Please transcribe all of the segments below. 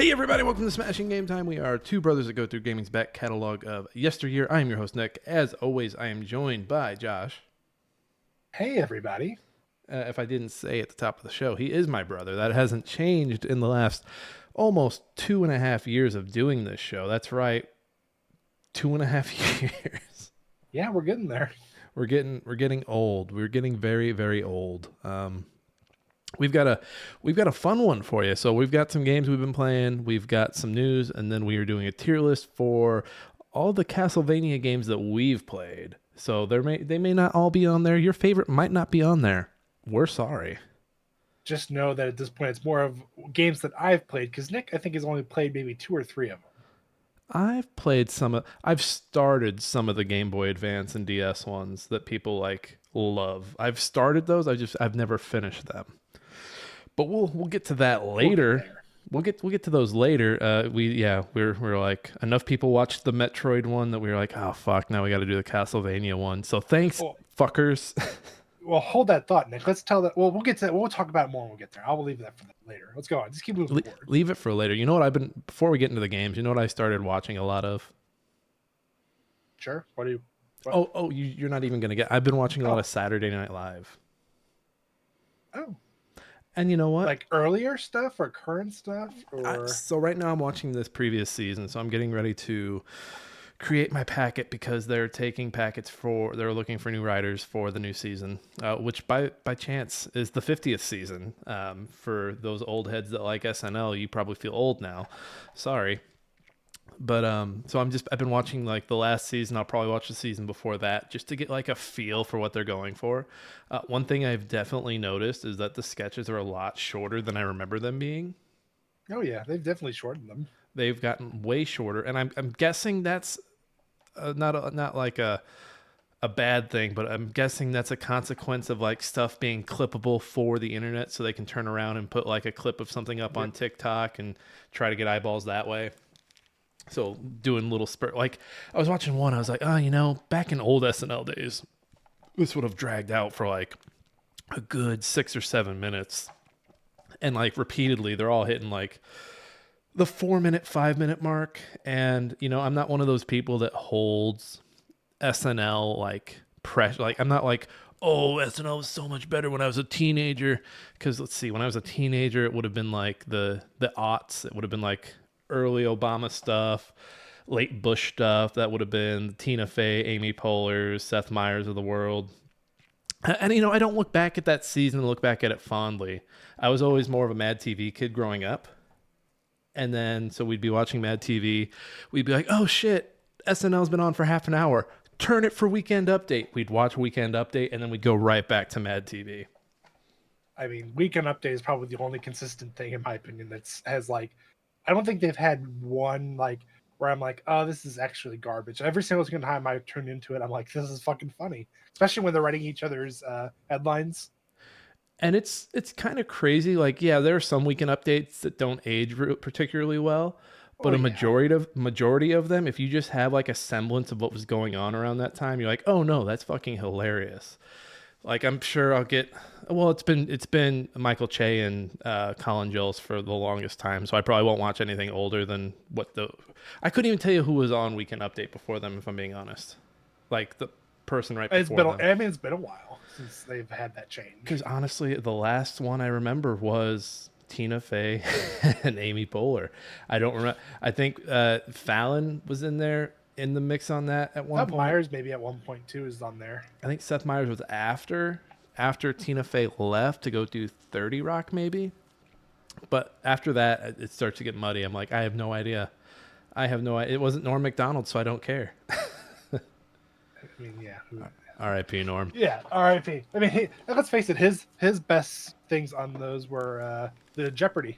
Hey everybody, welcome to Smashing Game Time. We are two brothers that go through gaming's back catalog of yesteryear. I am your host, Nick. As always, I am joined by Josh. Hey everybody. If I didn't say at the top of the show, he is my brother. That hasn't changed in the last almost 2.5 years of doing this show. That's right, 2.5 years. Yeah, we're getting there. We're getting old. We're getting very, very old. We've got a fun one for you. So we've got some games we've been playing. We've got some news, and then we are doing a tier list for all the Castlevania games that we've played. So they may not all be on there. Your favorite might not be on there. We're sorry. Just know that at this point it's more of games that I've played, because Nick, I think, has only played maybe 2 or 3 of them. I've started some of the Game Boy Advance and DS ones that people like love. I've started those. I've never finished them. But we'll get to that later. We'll get to those later. We're like, enough people watched the Metroid one that we were like, oh fuck, now we got to do the Castlevania one. So thanks, fuckers. Well, hold that thought, Nick. Let's tell that. Well, we'll get to that. We'll talk about it more when we get there. I will leave that for later. Let's go on. Just keep moving forward. Leave it for later. You know what before we get into the games, you know what I started watching a lot of? Sure. What do you? What? You're not even gonna get. I've been watching a lot of Saturday Night Live. Oh. And you know what? Like earlier stuff or current stuff? So right now I'm watching this previous season, so I'm getting ready to create my packet because they're taking packets they're looking for new writers for the new season, which by chance is the 50th season. For those old heads that like SNL, you probably feel old now. Sorry. But so I've been watching like the last season. I'll probably watch the season before that just to get like a feel for what they're going for. One thing I've definitely noticed is that the sketches are a lot shorter than I remember them being. Oh yeah, they've definitely shortened them. They've gotten way shorter, and I'm guessing that's not like a bad thing, but I'm guessing that's a consequence of like stuff being clippable for the internet, so they can turn around and put like a clip of something up on TikTok and try to get eyeballs that way. So doing little like I was watching one, I was like, back in old SNL days, this would have dragged out for like a good 6 or 7 minutes. And like repeatedly, they're all hitting like the 4-minute, 5-minute mark. And, I'm not one of those people that holds SNL like pressure. Like I'm not like, oh, SNL was so much better when I was a teenager. Because let's see, when I was a teenager, it would have been like the aughts. It would have been like early Obama stuff, late Bush stuff. That would have been Tina Fey, Amy Poehler, Seth Meyers of the world. And, I don't look back at that season and look back at it fondly. I was always more of a Mad TV kid growing up. And then, so we'd be watching Mad TV. We'd be like, oh shit, SNL's been on for half an hour. Turn it for Weekend Update. We'd watch Weekend Update and then we'd go right back to Mad TV. I mean, Weekend Update is probably the only consistent thing, in my opinion, has like, I don't think they've had one like where I'm like, oh, this is actually garbage. Every single time I turn into it, I'm like, this is fucking funny, especially when they're writing each other's headlines. And it's kind of crazy. Like, yeah, there are some Weekend Updates that don't age particularly well, but majority of them, if you just have like a semblance of what was going on around that time, you're like, oh no, that's fucking hilarious. Like, I'm sure I'll get. Well, it's been Michael Che and Colin Jost for the longest time, so I probably won't watch anything older than I couldn't even tell you who was on Weekend Update before them, if I'm being honest. Like the person right before them. I mean, it's been a while since they've had that change. Because honestly, the last one I remember was Tina Fey and Amy Poehler. I don't remember. I think Fallon was in there. In the mix on that at one point. Seth Meyers maybe at one point too is on there. I think Seth Meyers was after Tina Fey left to go do 30 Rock maybe. But after that, it starts to get muddy. I'm like, I have no idea. It wasn't Norm Macdonald, so I don't care. I mean, yeah. R.I.P. Norm. Yeah, R.I.P. I mean, let's face it. His best things on those were the Jeopardy.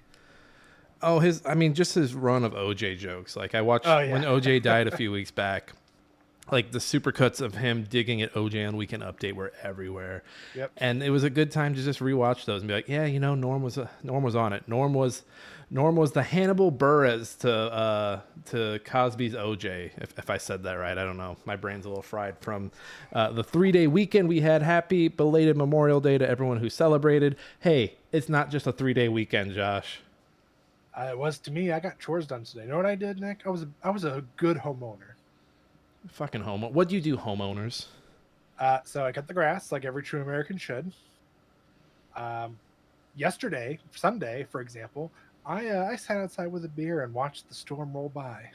Oh, just his run of OJ jokes. Like I watched when OJ died a few weeks back, like the supercuts of him digging at OJ on Weekend Update were everywhere. Yep. And it was a good time to just rewatch those and be like, yeah, Norm was on it. Norm was the Hannibal Buress to Cosby's OJ. If I said that right, I don't know. My brain's a little fried from the 3-day weekend we had. Happy belated Memorial Day to everyone who celebrated. Hey, it's not just a 3-day weekend, Josh. It was to me. I got chores done today. You know what I did, Nick? I was a good homeowner. Fucking home. What do you do, homeowners? So I cut the grass like every true American should. Um, Yesterday, Sunday, for example, I sat outside with a beer and watched the storm roll by.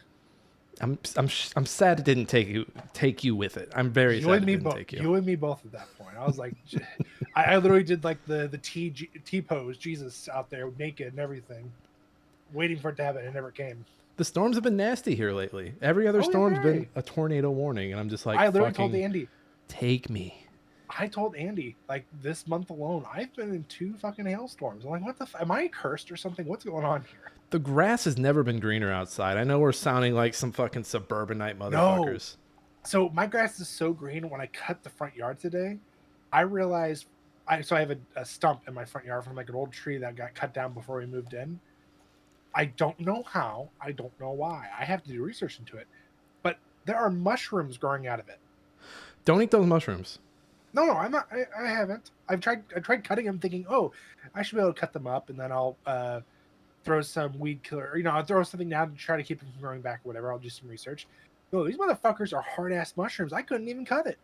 I'm sad it didn't take you with it. I'm very You sad and it me didn't both. take you. You and me both at that point. I was like, I literally did like the T pose, Jesus out there naked and everything, waiting for it to happen. It never came. The storms have been nasty here lately. Every other Oh yeah, storm's been very. a tornado warning, and I'm just like, I literally told fucking Andy. take me. I told Andy like this month alone, I've been in 2 fucking hailstorms. I'm like, what the? Am I cursed or something? What's going on here? The grass has never been greener outside. I know we're sounding like some fucking suburbanite No. motherfuckers. So my grass is so green. When I cut the front yard today, I realized I have a stump in my front yard from like an old tree that got cut down before we moved in. I don't know how. I don't know why. I have to do research into it. But there are mushrooms growing out of it. Don't eat those mushrooms. No, I'm not. I haven't. I tried cutting them, thinking, oh, I should be able to cut them up, and then I'll throw some weed killer. I'll throw something down to try to keep them from growing back or whatever. I'll do some research. No, these motherfuckers are hard ass mushrooms. I couldn't even cut it.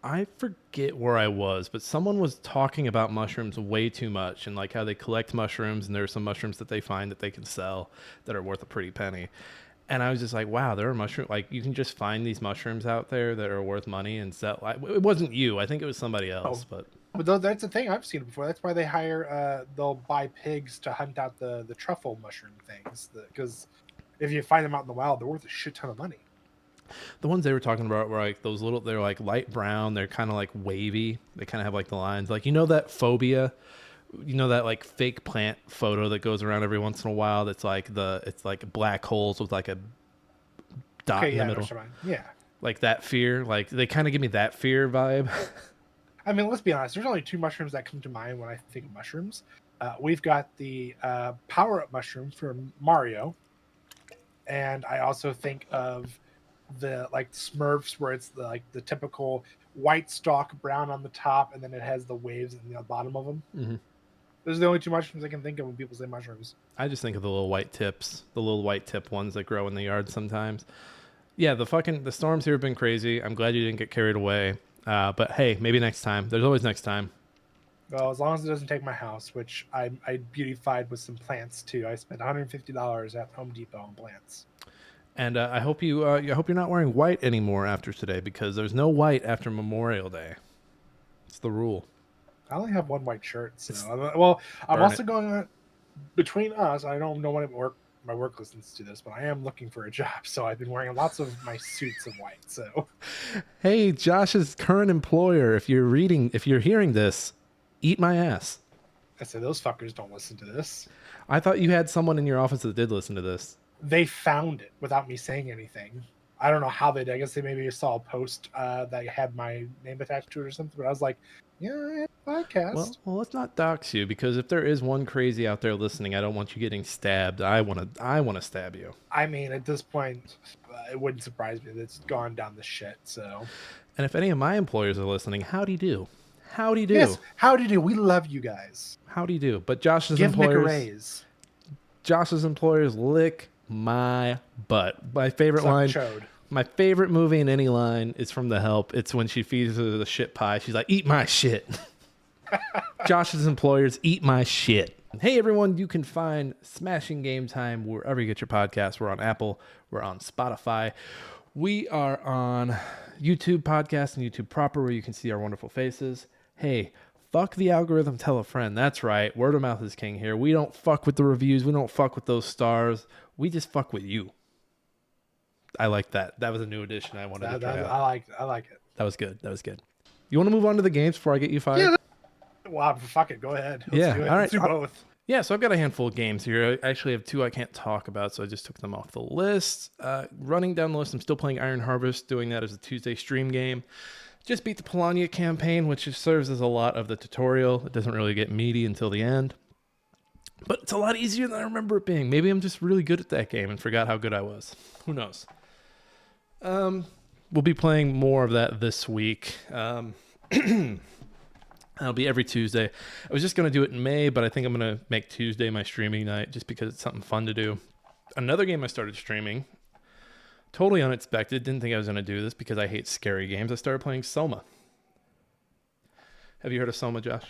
I forget where I was, but someone was talking about mushrooms way too much and like how they collect mushrooms, and there are some mushrooms that they find that they can sell that are worth a pretty penny. And I was just like, wow, there are mushrooms. Like, you can just find these mushrooms out there that are worth money and sell. It wasn't you. I think it was somebody else. Oh, But that's the thing I've seen before. That's why they hire. They'll buy pigs to hunt out the truffle mushroom things. Because if you find them out in the wild, they're worth a shit ton of money. the ones they were talking about were like those little, they're like light brown. They're kind of like wavy. They kind of have like the lines. Like, that phobia, that like fake plant photo that goes around every once in a while. That's like it's like black holes with like a dot in the middle. Yeah. Like that fear. Like, they kind of give me that fear vibe. I mean, let's be honest. There's only 2 mushrooms that come to mind when I think of mushrooms. We've got the power-up mushroom from Mario, and I also think of the like Smurfs, where it's the typical white stalk, brown on the top, and then it has the waves in the bottom of them. Mm-hmm. Those are the only 2 mushrooms I can think of when people say mushrooms. I just think of the little white tips, the little white tip ones that grow in the yard sometimes. Yeah, the storms here have been crazy. I'm glad you didn't get carried away. But hey, maybe next time. There's always next time. Well, as long as it doesn't take my house, which I beautified with some plants too. I spent $150 at Home Depot on plants. And I hope you're not wearing white anymore after today, because there's no white after Memorial Day. It's the rule. I only have 1 white shirt, so I'm also going on between us. I don't know when my work listens to this, but I am looking for a job, so I've been wearing lots of my suits of white. So, Hey, Josh's current employer, if you're hearing this, eat my ass. I said those fuckers don't listen to this. I thought you had someone in your office that did listen to this. They found it without me saying anything. I don't know how they did. I guess they maybe saw a post that had my name attached to it or something. But I was like, yeah, I have a podcast. Well, let's not dox you, because if there is one crazy out there listening, I don't want you getting stabbed. I want to stab you. I mean, at this point, it wouldn't surprise me that it's gone down the shit. So, and if any of my employers are listening, howdy do. Howdy do. Yes, howdy do. We love you guys. Howdy do. But Josh's Give employers, Nick a raise. Josh's employers lick my butt. My favorite line. My favorite movie in any line is from The Help. It's when she feeds her the shit pie. She's like, eat my shit. Josh's employers, eat my shit. Hey, everyone, you can find Smashing Game Time wherever you get your podcasts. We're on Apple. We're on Spotify. We are on YouTube Podcast and YouTube Proper, where you can see our wonderful faces. Hey, fuck the algorithm, tell a friend. That's right. Word of mouth is king here. We don't fuck with the reviews. We don't fuck with those stars. We just fuck with you. I like that. That was a new addition I wanted to try out. I like it. That was good. You want to move on to the games before I get you fired? Yeah. Wow, fuck it. Go ahead. Let's do it. All right. Let's do both. Yeah, so I've got a handful of games here. I actually have 2 I can't talk about, so I just took them off the list. Running down the list, I'm still playing Iron Harvest, doing that as a Tuesday stream game. Just beat the Polania campaign, which serves as a lot of the tutorial. It doesn't really get meaty until the end. But it's a lot easier than I remember it being. Maybe I'm just really good at that game and forgot how good I was. Who knows? We'll be playing more of that this week. That'll be every Tuesday. I was just going to do it in May, but I think I'm going to make Tuesday my streaming night just because it's something fun to do. Another game I started streaming, totally unexpected. Didn't think I was going to do this because I hate scary games. I started playing Soma. Have you heard of Soma, Josh?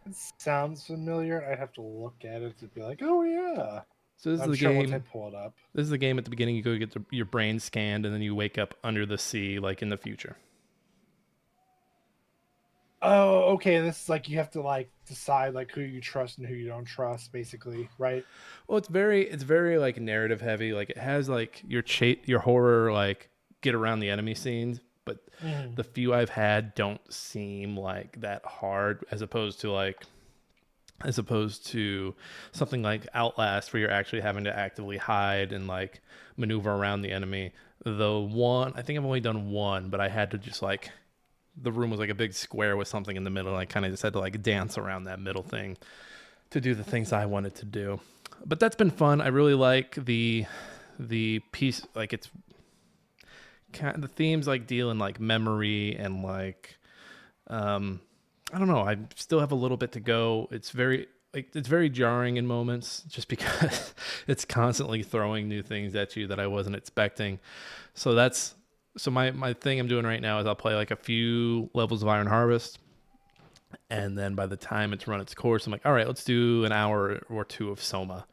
It sounds familiar. I have to look at it to be like, oh yeah. So this is I'm the sure game. once I pull it up. This is the game at the beginning. You go get your brain scanned, and then you wake up under the sea, like in the future. Oh, okay. This is like you have to like decide like who you trust and who you don't trust, basically, right? Well, it's very like narrative heavy. Like it has like your horror like get around the enemy scenes, but the few I've had don't seem like that hard as opposed to something like Outlast where you're actually having to actively hide and like maneuver around the enemy. I think I've only done one, but I had to just like the room was like a big square with something in the middle, and I kind of just had to like dance around that middle thing to do the things I wanted to do. But that's been fun. I really like the piece, like it's kind of, the themes like deal in like memory and like I don't know, I still have a little bit to go. It's very jarring in moments just because it's constantly throwing new things at you that I wasn't expecting. So my thing I'm doing right now is I'll play like a few levels of Iron Harvest, and then by the time it's run its course, I'm like, all right, let's do an hour or two of Soma.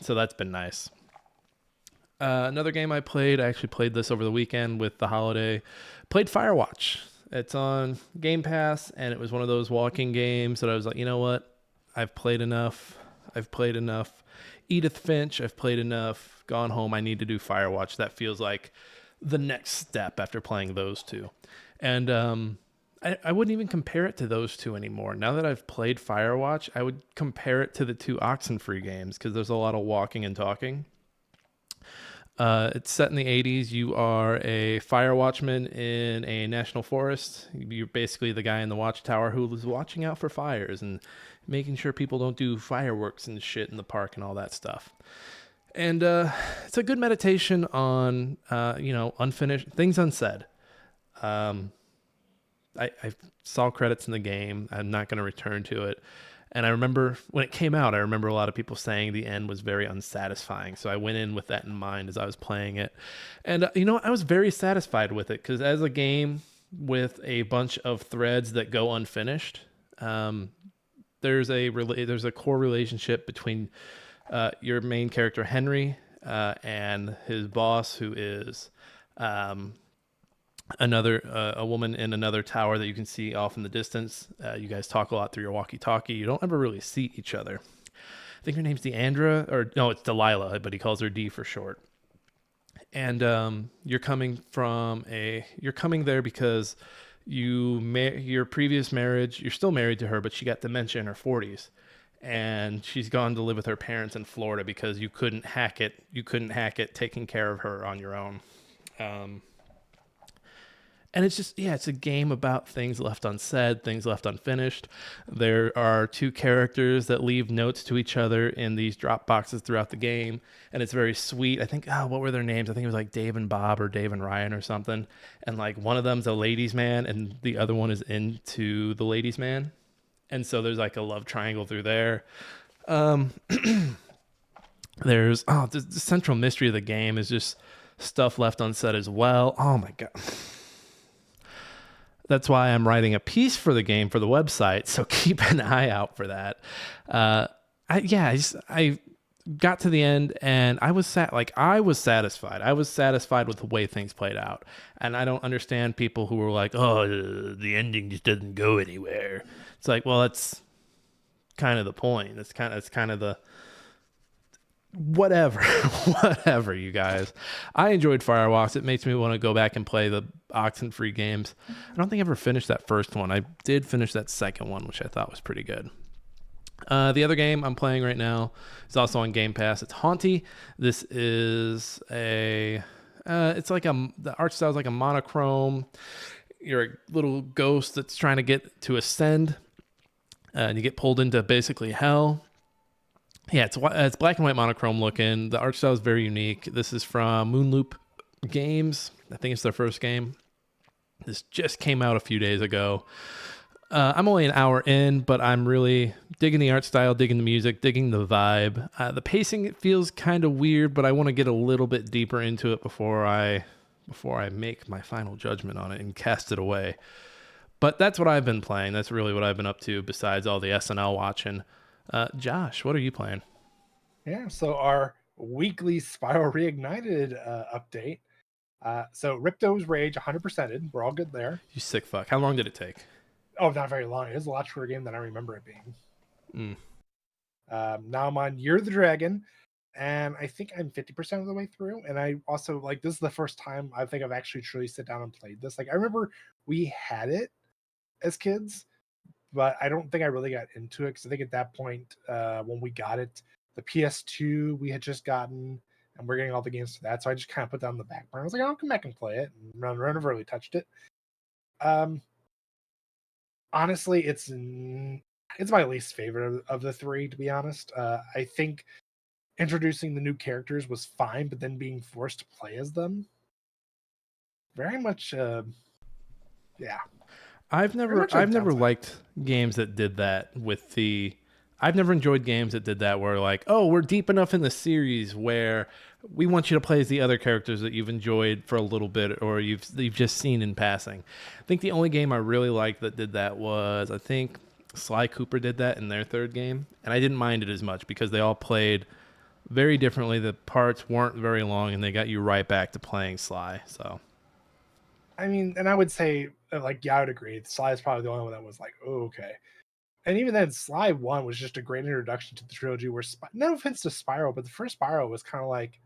So that's been nice. Another game I actually played this over the weekend with the holiday, played Firewatch. It's on Game Pass, and it was one of those walking games that I was like, you know what? I've played enough. Edith Finch, I've played enough. Gone home. I need to do Firewatch. That feels like the next step after playing those two. And I wouldn't even compare it to those two anymore. Now that I've played Firewatch, I would compare it to the two Oxenfree games because there's a lot of walking and talking. It's set in the 80s. You are a fire watchman in a national forest. You're basically the guy in the watchtower who is watching out for fires and making sure people don't do fireworks and shit in the park and all that stuff. And it's a good meditation on, unfinished things unsaid. I saw credits in the game. I'm not going to return to it. And I remember when it came out, a lot of people saying the end was very unsatisfying. So I went in with that in mind as I was playing it. And, I was very satisfied with it because as a game with a bunch of threads that go unfinished, there's a core relationship between your main character, Henry, and his boss, who is a woman in another tower that you can see off in the distance. You guys talk a lot through your walkie-talkie. You don't ever really see each other. I think her name's Deandra, or no, it's Delilah, but he calls her D for short. And you're coming there because your previous marriage, you're still married to her, but she got dementia in her 40s. And she's gone to live with her parents in Florida because you couldn't hack it taking care of her on your own. And it's just, it's a game about things left unsaid, things left unfinished. There are two characters that leave notes to each other in these drop boxes throughout the game. And it's very sweet. I think, what were their names? I think it was like Dave and Bob or Dave and Ryan or something. And like one of them's a ladies' man and the other one is into the ladies' man. And so there's like a love triangle through there. There's, the central mystery of the game is just stuff left unsaid as well. Oh my God. That's why I'm writing a piece for the game for the website, so keep an eye out for that. I got to the end and I was satisfied. I was satisfied with the way things played out, and I don't understand people who were like, "Oh, the ending just doesn't go anywhere." It's like, well, that's kind of the point. It's kind of the whatever, you guys. I enjoyed Firewatch. It makes me want to go back and play the Oxenfree games. I don't think I ever finished that first one. I did finish that second one, which I thought was pretty good. The other game I'm playing right now is also on Game Pass. It's Hauntii. This is it's like the art style is like a monochrome. You're a little ghost that's trying to get to ascend, and you get pulled into basically hell. Yeah, it's black and white monochrome looking. The art style is very unique. This is from Moonloop Games. I think it's their first game. This just came out a few days ago. I'm only an hour in, but I'm really digging the art style, digging the music, digging the vibe. The pacing, it feels kind of weird, but I want to get a little bit deeper into it before I make my final judgment on it and cast it away. But that's what I've been playing. That's really what I've been up to besides all the SNL watching. Josh, what are you playing? Yeah, so our weekly Spyro Reignited update. So Ripto's Rage 100%ed. We're all good there. You sick fuck. How long did it take? Oh, not very long. It was a lot shorter game than I remember it being. Mm. Now I'm on Year of the Dragon, and I think I'm 50% of the way through. And I also like this is the first time I think I've actually truly sit down and played this. Like I remember we had it as kids, but I don't think I really got into it because I think at that point when we got it, the PS2 we had just gotten, and we're getting all the games for that. So I just kind of put that on the back burner. I was like, I'll come back and play it, and never really touched it. Honestly, it's my least favorite of the three, to be honest. I think introducing the new characters was fine, but then being forced to play as them, very much, yeah. I've never liked games that did that with the. I've never enjoyed games that did that where like, oh, we're deep enough in the series where we want you to play as the other characters that you've enjoyed for a little bit or you've just seen in passing. I think the only game I really liked that did that was I think Sly Cooper did that in their third game, and I didn't mind it as much because they all played very differently. The parts weren't very long, and they got you right back to playing Sly. So, I mean, and I would say, like, yeah, I would agree. Sly is probably the only one that was like, oh, okay. And even then, Sly 1 was just a great introduction to the trilogy where, no offense to Spyro, but the first Spyro was kind of like,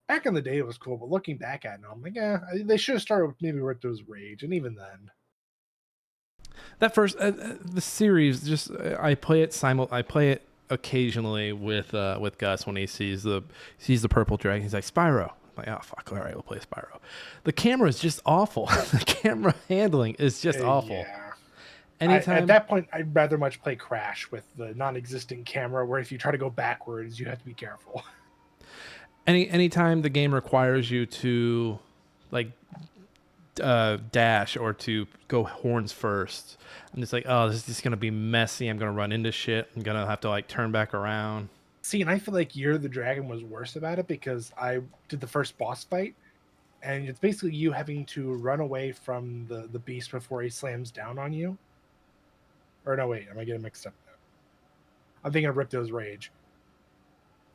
back in the day, it was cool, but looking back at it, I'm like, yeah, they should have started with maybe Ripto's Rage, and even then. that first the series just I play it occasionally with Gus when he sees the purple dragon. He's like, Spyro. I'm like, oh fuck, all right, we'll play Spyro. The camera is just awful. The camera handling is just awful. Yeah. Anytime at that point, I'd rather much play Crash with the non-existent camera, where if you try to go backwards, you have to be careful. Anytime the game requires you to like dash or to go horns first, I'm just like, oh, this is just gonna be messy. I'm gonna run into shit. I'm gonna have to like turn back around. See, and I feel like Year of the Dragon was worse about it because I did the first boss fight, and it's basically you having to run away from the beast before he slams down on you. Or no, wait, am I getting mixed up now? I'm thinking of Ripto's Rage.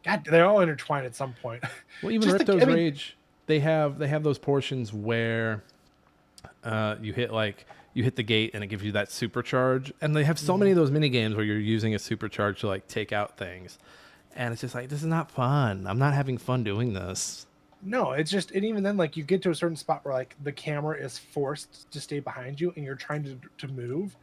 God, they're all intertwined at some point. Well, even Ripto's Rage, they have those portions where you hit the gate and it gives you that supercharge, and they have so many of those mini games where you're using a supercharge to like take out things, and it's just like, this is not fun. I'm not having fun doing this. No, it's just, and even then, like you get to a certain spot where like the camera is forced to stay behind you, and you're trying to move.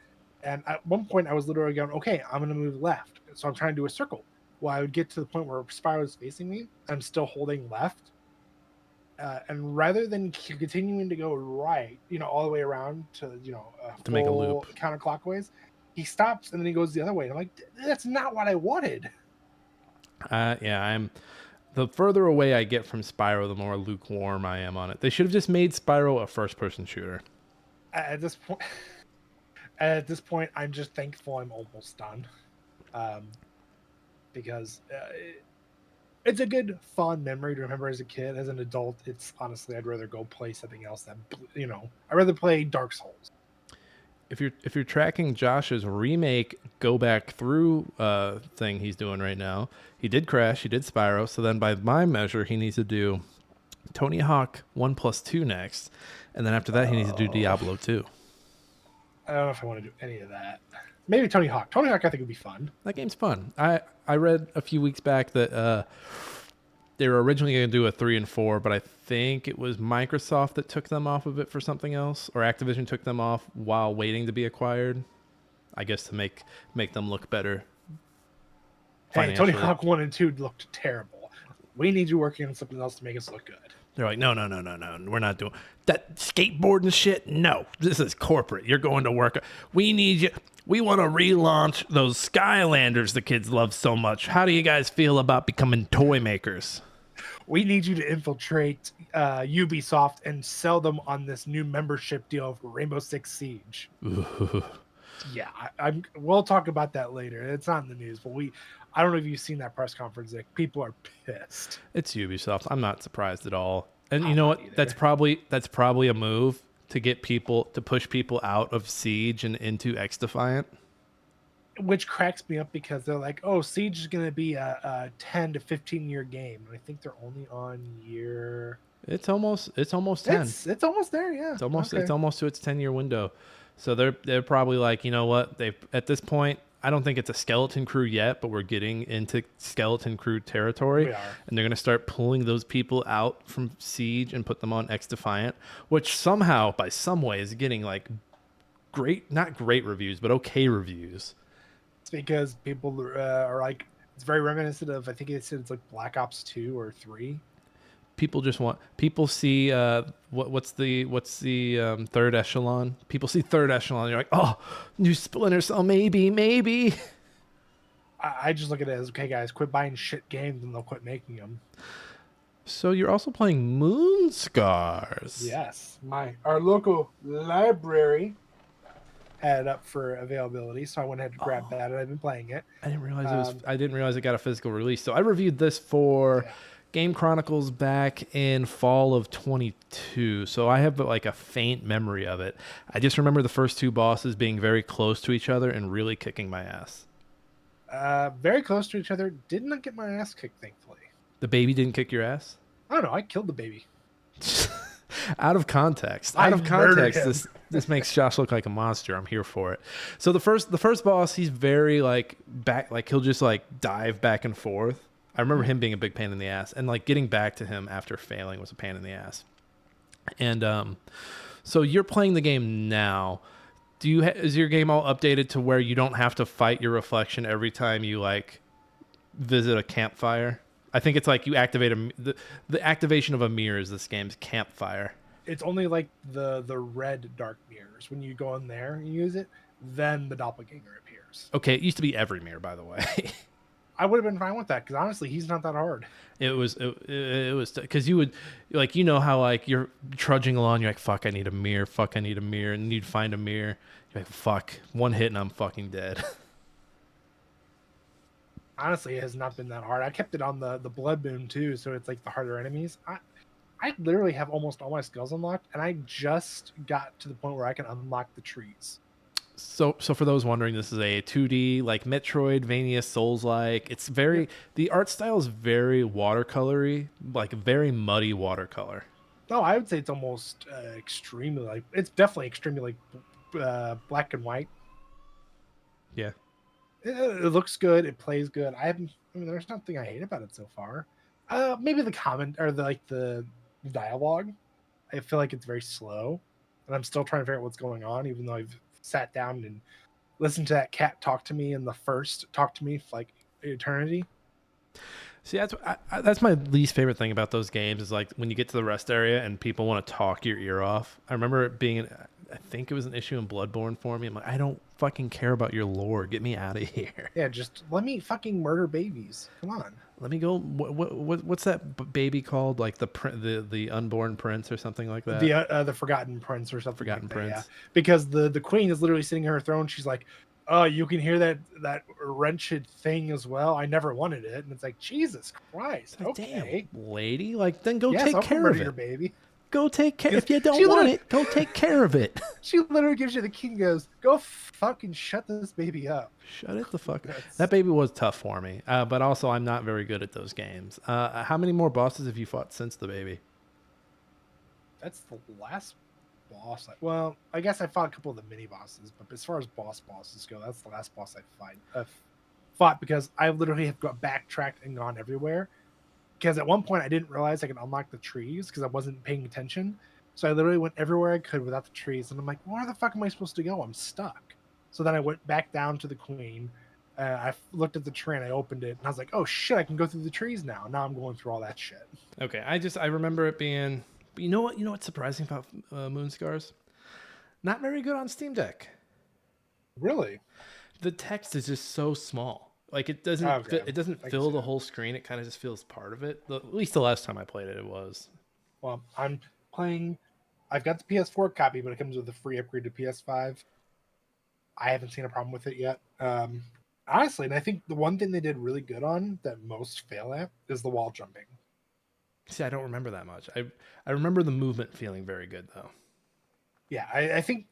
And at one point, I was literally going, okay, I'm going to move left. So I'm trying to do a circle. Well, I would get to the point where Spyro is facing me. I'm still holding left. And rather than continuing to go right, all the way around to, to make a loop counterclockwise, he stops and then he goes the other way. And I'm like, that's not what I wanted. Yeah, the further away I get from Spyro, the more lukewarm I am on it. They should have just made Spyro a first-person shooter. At this point, I'm just thankful I'm almost done, because it's a good, fun memory to remember as a kid. As an adult, it's honestly, I'd rather go play something else than, I'd rather play Dark Souls. If you're tracking Josh's remake go back through thing he's doing right now, he did Crash, he did Spyro, so then by my measure, he needs to do Tony Hawk 1+2 next, and then after that, he needs to do Diablo 2. I don't know if I want to do any of that. Maybe Tony Hawk. Tony Hawk, I think, would be fun. That game's fun. I read a few weeks back that they were originally going to do a 3 and 4, but I think it was Microsoft that took them off of it for something else, or Activision took them off while waiting to be acquired. I guess to make them look better. Hey, Tony Hawk 1 and 2 looked terrible. We need you working on something else to make us look good. They're like, no. We're not doing that skateboard and shit. No, this is corporate. You're going to work. We need you. We want to relaunch those Skylanders the kids love so much. How do you guys feel about becoming toy makers? We need you to infiltrate Ubisoft and sell them on this new membership deal for Rainbow Six Siege. Ooh. Yeah, we'll talk about that later. It's not in the news, but I don't know if you've seen that press conference. Like, people are pissed. It's Ubisoft. I'm not surprised at all. And you I'm know not what? That's either. probably a move to get people to push people out of Siege and into X Defiant. Which cracks me up because they're like, "Oh, Siege is going to be a 10 to 15 year game," and I think they're only on year. It's almost 10. It's almost there. Yeah. It's Okay. almost to its 10-year window. So they're probably like, you know what? They at this point, I don't think it's a skeleton crew yet, but we're getting into skeleton crew territory, We are. and they're going to start pulling those people out from Siege and put them on X Defiant, which somehow by some way is getting like not great reviews, but okay reviews. It's because people are like, it's very reminiscent of, I think they said it's like Black Ops 2 or 3. People see what's the third echelon. People see third echelon. You're like, oh, new Splinter Cell, maybe. I just look at it as, okay, guys, quit buying shit games and they'll quit making them. So you're also playing Moonscars. Yes, our local library had it up for availability, so I went ahead and grabbed that, and I've been playing it. I didn't realize I didn't realize it got a physical release. So I reviewed this for Yeah. Game Chronicles back in fall of 22. So I have like a faint memory of it. I just remember the first two bosses being very close to each other and really kicking my ass. Very close to each other. Did not get my ass kicked, thankfully. The baby didn't kick your ass? I don't know. I killed the baby. Out of context. I Out of murdered context, him. this makes Josh look like a monster. I'm here for it. So the first boss, he's very like back, like he'll just like dive back and forth. I remember him being a big pain in the ass, and like getting back to him after failing was a pain in the ass. And so you're playing the game now. Is your game all updated to where you don't have to fight your reflection every time you like visit a campfire? I think it's like you activate the activation of a mirror is this game's campfire. It's only like the red dark mirrors. When you go in there and use it, then the doppelganger appears. Okay, it used to be every mirror, by the way. I would have been fine with that because honestly, he's not that hard. It was because you would like, you know how like you're trudging along, you're like, fuck, I need a mirror, and you'd find a mirror. You're like, fuck, one hit and I'm fucking dead. Honestly, it has not been that hard. I kept it on the blood boon too, so it's like the harder enemies. I literally have almost all my skills unlocked, and I just got to the point where I can unlock the trees. So for those wondering, this is a 2D like Metroidvania Souls-like. It's very The art style is very watercolory, like very muddy watercolor. No, I would say it's almost extremely like, it's definitely extremely like black and white. Yeah. It looks good. It plays good. I mean, there's nothing I hate about it so far. Maybe the comment or the dialogue. I feel like it's very slow, and I'm still trying to figure out what's going on, even though I've sat down and listened to that cat talk to me in the first talk to me for like eternity. See, that's my least favorite thing about those games is like when you get to the rest area and people want to talk your ear off. I remember it being, I think it was an issue in Bloodborne for me. I'm like, I don't fucking care about your lore. Get me out of here. Yeah, just let me fucking murder babies. Come on. Let me go. What's that baby called? Like the unborn prince or something like that. The Forgotten Prince or something. Forgotten like Prince. That, yeah. Because the queen is literally sitting on her throne. She's like, "Oh, you can hear that wretched thing as well. I never wanted it." And it's like, Jesus Christ. Like, okay, damn, lady. Like, then go yes, take I'll care murder of your it. baby. Go take care. If you She don't want literally- it, go take care of it. She literally gives you the key and goes, "Go fucking shut this baby up." Shut it the fuck up. That's- That baby was tough for me, but also I'm not very good at those games. How many more bosses have you fought since the baby? That's the last boss. Well, I guess I fought a couple of the mini bosses, but as far as bosses go, that's the last boss I fought because I literally have got backtracked and gone everywhere. Because at one point I didn't realize I could unlock the trees because I wasn't paying attention. So I literally went everywhere I could without the trees, and I'm like, where the fuck am I supposed to go? I'm stuck. So then I went back down to the queen. I looked at the tree and I opened it, and I was like, oh shit, I can go through the trees now. Now I'm going through all that shit. Okay, I remember it being. But you know what? You know what's surprising about Moonscars? Not very good on Steam Deck. Really? The text is just so small. Like it doesn't. Okay. It doesn't I fill can see the that. whole screen. It kind of just feels part of it. At least the last time I played it, it was. Well, I'm playing. I've got the PS4 copy, but it comes with a free upgrade to PS5. I haven't seen a problem with it yet. Honestly, and I think the one thing they did really good on that most fail at is the wall jumping. See, I don't remember that much. I remember the movement feeling very good though. Yeah, I think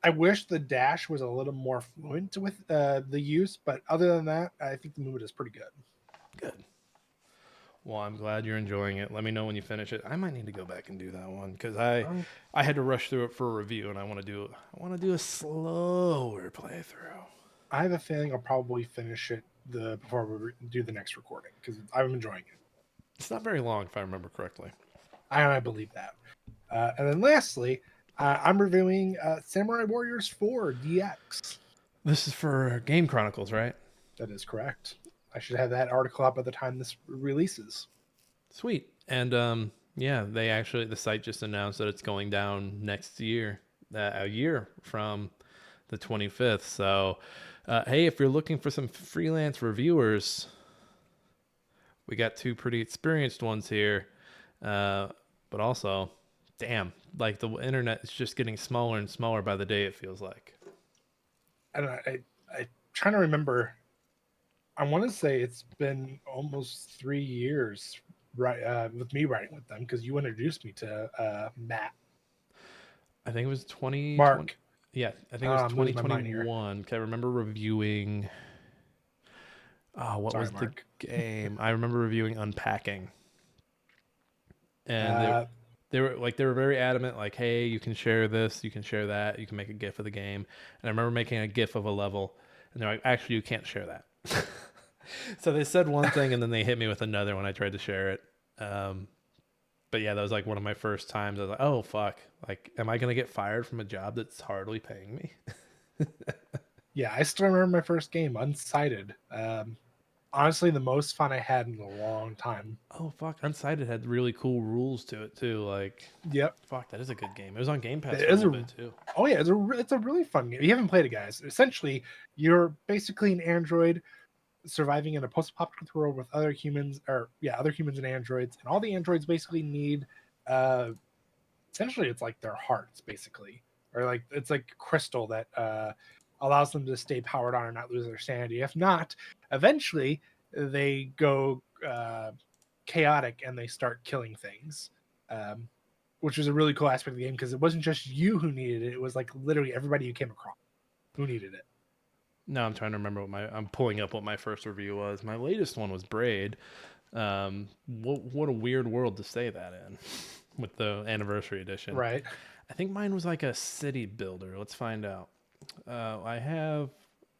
I wish the dash was a little more fluent with the use, but other than that, I think the movement is pretty good. Good. Well, I'm glad you're enjoying it. Let me know when you finish it. I might need to go back and do that one because I had to rush through it for a review, and I want to do a slower playthrough. I have a feeling I'll probably finish it before we do the next recording because I'm enjoying it. It's not very long, if I remember correctly. I believe that. And then lastly, I'm reviewing Samurai Warriors 4 DX. This is for Game Chronicles, right? That is correct. I should have that article up by the time this releases. Sweet. And yeah, the site just announced that it's going down next year, a year from the 25th. So, hey, if you're looking for some freelance reviewers, we got two pretty experienced ones here. But also, damn, like the internet is just getting smaller and smaller by the day, it feels like. I don't know. I'm trying to remember. I want to say it's been almost 3 years, right, with me writing with them because you introduced me to Matt. I think it was 2020. Mark. Yeah, I think it was I'm losing my mind here. 2021. I remember reviewing. Oh, what Sorry, was Mark. the game? I remember reviewing Unpacking, and they were very adamant, like, hey, you can share this, you can share that, you can make a GIF of the game. And I remember making a GIF of a level, and they're like, actually, you can't share that. So they said one thing, and then they hit me with another when I tried to share it. But yeah, that was like one of my first times. I was like, oh fuck, like, am I gonna get fired from a job that's hardly paying me? Yeah, I still remember my first game, Unsighted. Honestly, the most fun I had in a long time. Oh fuck, Unsighted had really cool rules to it too. Like, Yep, fuck, that is a good game. It was on Game Pass it for a is little bit too. Oh yeah, it's a really fun game. If you haven't played it, guys, essentially you're basically an android surviving in a post-apocalyptic world with other humans, other humans and androids, and all the androids basically need, essentially, it's like their hearts, basically, or like it's like crystal that allows them to stay powered on and not lose their sanity. If not, eventually they go chaotic and they start killing things. Which was a really cool aspect of the game because it wasn't just you who needed it; it was like literally everybody you came across who needed it. No, I'm trying to remember I'm pulling up what my first review was. My latest one was Braid. What a weird world to say that in with the anniversary edition. Right. I think mine was like a city builder. Let's find out. I have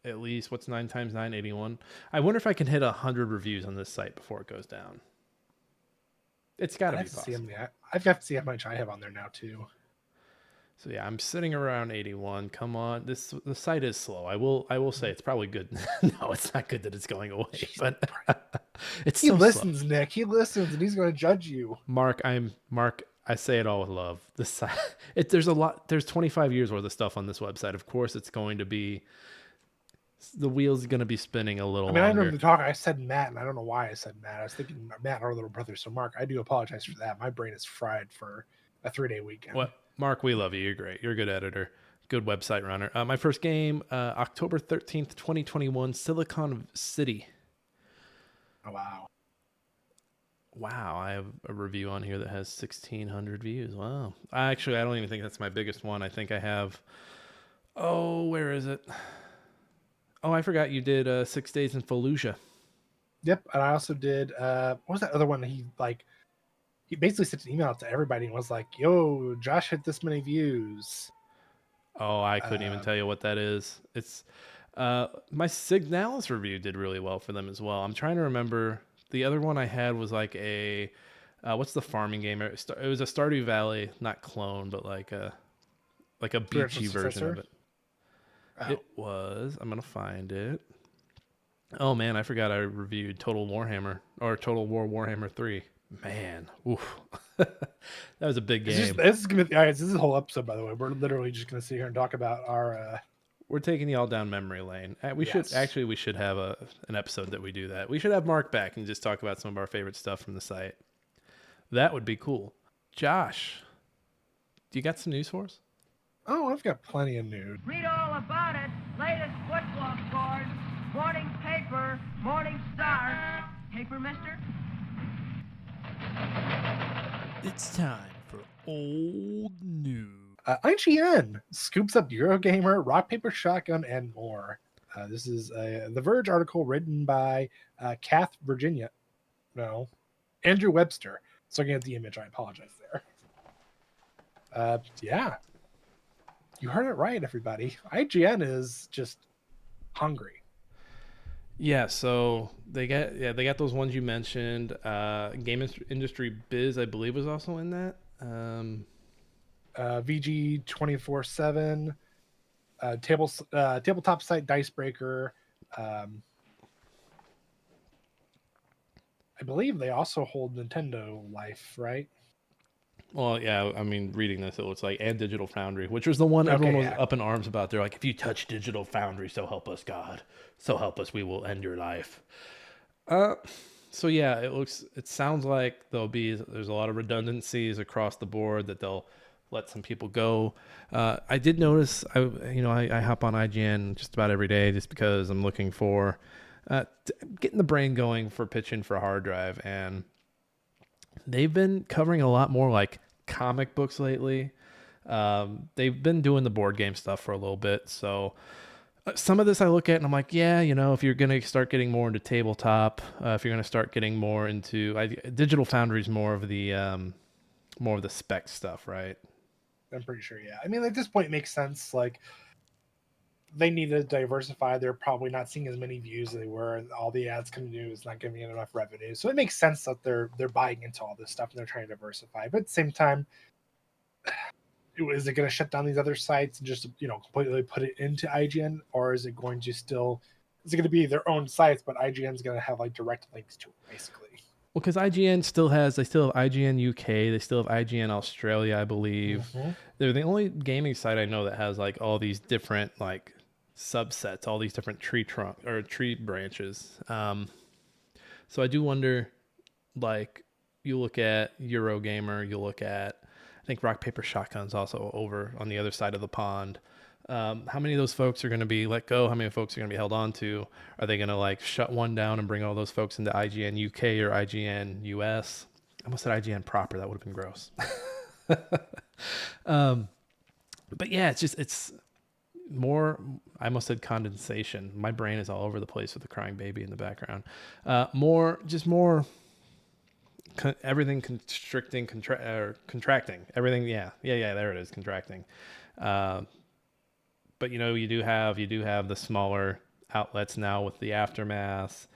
at least, what's 9 times 9, 81. I wonder if I can hit 100 reviews on this site before it goes down. It's got to be possible. I've got to see how much I have on there now too. So yeah, I'm sitting around 81. Come on, the site is slow. I will say it's probably good. No, it's not good that it's going away, but it's he so listens, slow. Nick. He listens, and he's going to judge you. Mark. I say it all with love. The site. There's a lot. There's 25 years worth of stuff on this website. Of course, it's going to be. The wheel's going to be spinning a little. I remember the talk. I said Matt, and I don't know why I said Matt. I was thinking Matt, our little brother. So Mark, I do apologize for that. My brain is fried for a 3-day weekend. What? Mark, we love you. You're great. You're a good editor. Good website runner. My first game, October 13th, 2021, Silicon City. Oh, wow. Wow, I have a review on here that has 1,600 views. Wow. Actually, I don't even think that's my biggest one. I think I have... Oh, where is it? Oh, I forgot you did 6 Days in Fallujah. Yep, and I also did... what was that other one? He basically sent an email out to everybody and was like, yo, Josh hit this many views. Oh, I couldn't even tell you what that is. It's my Signalis review did really well for them as well. I'm trying to remember. The other one I had was like a what's the farming game? It was a Stardew Valley, not clone, but like a beachy version of it. Oh. It was. I'm gonna find it. Oh man, I forgot I reviewed Total War Warhammer 3. Man, oof. That was a big game. This is a whole episode, by the way. We're literally just going to sit here and talk about our... We're taking you all down memory lane. We should have an episode that we do that. We should have Mark back and just talk about some of our favorite stuff from the site. That would be cool. Josh, do you got some news for us? Oh, I've got plenty of news. Read all about it. Latest football scores. Morning paper. Morning Star. Paper, mister? It's time for old news. IGN scoops up Eurogamer, Rock Paper Shotgun, and more. This is a The Verge article written by Kath Virginia. No, Andrew Webster. So looking at the image, I apologize there. Yeah, you heard it right, everybody. IGN is just hungry. Yeah, so they got those ones you mentioned. Industry Biz, I believe, was also in that. VG 24/7, tabletop site Dicebreaker. I believe they also hold Nintendo Life, right? Well, yeah, I mean, reading this, it looks like, and Digital Foundry, which was the one everyone was up in arms about. They're like, if you touch Digital Foundry, so help us God, so help us, we will end your life. So yeah, it sounds like there's a lot of redundancies across the board, that they'll let some people go. I did notice, I hop on IGN just about every day just because I'm looking for getting the brain going for pitching for a hard drive, and they've been covering a lot more like comic books lately. They've been doing the board game stuff for a little bit. So some of this I look at and I'm like, yeah, if you're going to start getting more into tabletop, if you're going to start getting more into Digital Foundry's more of the spec stuff, right? I'm pretty sure. Yeah. I mean, at this point, it makes sense. Like, they need to diversify. They're probably not seeing as many views as they were, and all the ads can do is not giving it enough revenue. So it makes sense that they're buying into all this stuff and they're trying to diversify. But at the same time, is it going to shut down these other sites and just completely put it into IGN, or is it going to be their own sites, but IGN's going to have like direct links to it, basically? Well, because IGN still have IGN UK, they still have IGN Australia, I believe. Mm-hmm. They're the only gaming site I know that has like all these different like subsets, all these different tree branches. So I do wonder, like, you look at Eurogamer, you look at, I think Rock Paper Shotgun's also over on the other side of the pond. How many of those folks are going to be let go? How many folks are going to be held on to? Are they going to like shut one down and bring all those folks into IGN UK or IGN US? I almost said IGN proper. That would have been gross. But yeah, it's more, I almost said condensation. My brain is all over the place with the crying baby in the background. More everything constricting, contracting. Everything, yeah, there it is, contracting. But you do have the smaller outlets now with the Aftermath,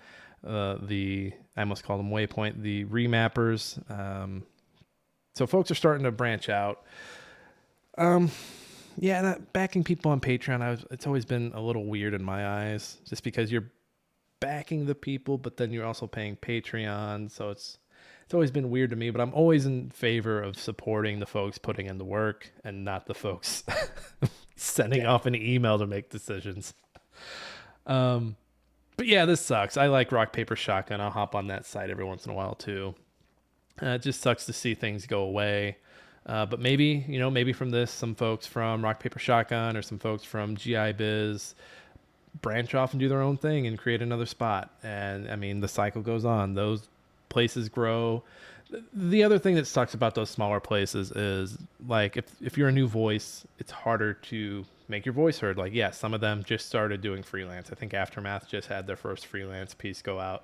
I almost call them Waypoint, the remappers. So folks are starting to branch out. Backing people on Patreon, it's always been a little weird in my eyes, just because you're backing the people, but then you're also paying Patreon. So it's always been weird to me, but I'm always in favor of supporting the folks putting in the work and not the folks sending off an email to make decisions. But yeah, this sucks. I like Rock Paper Shotgun. I'll hop on that site every once in a while too. It just sucks to see things go away. But maybe from this, some folks from Rock Paper Shotgun or some folks from GI Biz branch off and do their own thing and create another spot. And I mean, the cycle goes on. Those places grow. The other thing that sucks about those smaller places is, like, if you're a new voice, it's harder to make your voice heard. Like, yeah, some of them just started doing freelance. I think Aftermath just had their first freelance piece go out.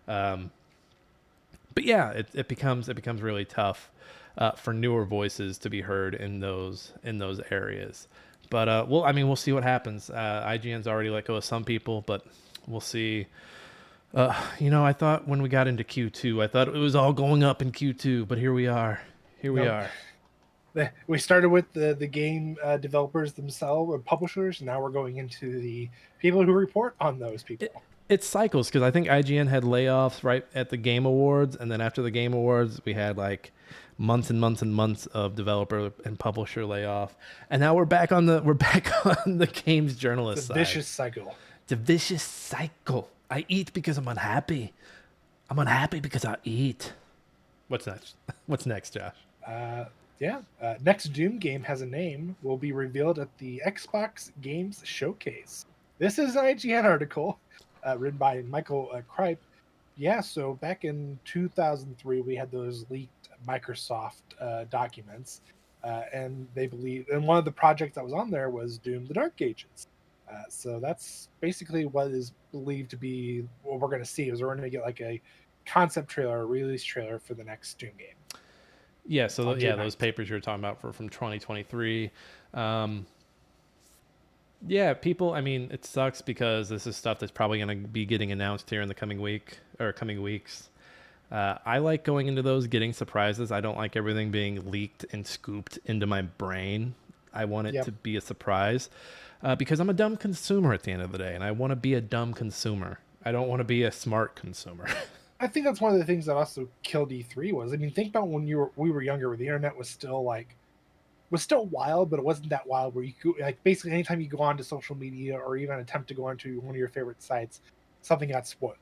But yeah, it becomes really tough for newer voices to be heard in those areas. But we'll see what happens. IGN's already let go of some people, but we'll see. I thought when we got into Q2, I thought it was all going up in Q2, but here we are. We started with the game developers themselves, or publishers, and now we're going into the people who report on those people. It cycles, because I think IGN had layoffs right at the Game Awards, and then after the Game Awards, we had like months and months and months of developer and publisher layoff, and now we're back on the games journalist side. Vicious cycle. It's a vicious cycle. I eat because I'm unhappy. I'm unhappy because I eat. What's next? What's next, Josh? Yeah. Next Doom game has a name. Will be revealed at the Xbox Games Showcase. This is an IGN article written by Michael Kripe. Yeah, so back in 2003, we had those leaked Microsoft documents, and they believe, and one of the projects that was on there was Doom: The Dark Ages. So that's basically what is believed to be what we're going to see. Is we're going to get like a concept trailer, a release trailer for the next Doom game. Yeah, so On June those 9th. papers you're talking about from 2023. Yeah, people. I mean, it sucks because this is stuff that's probably going to be getting announced here in the coming weeks. I like going into those, getting surprises. I don't like everything being leaked and scooped into my brain. I want it Yep. to be a surprise because I'm a dumb consumer at the end of the day, and I want to be a dumb consumer. I don't want to be a smart consumer. I think that's one of the things that also killed E3 was. I mean, think about when we were younger, where the internet was still wild, but it wasn't that wild. Where you could, like, basically anytime you go onto social media or even attempt to go onto one of your favorite sites, something got spoiled.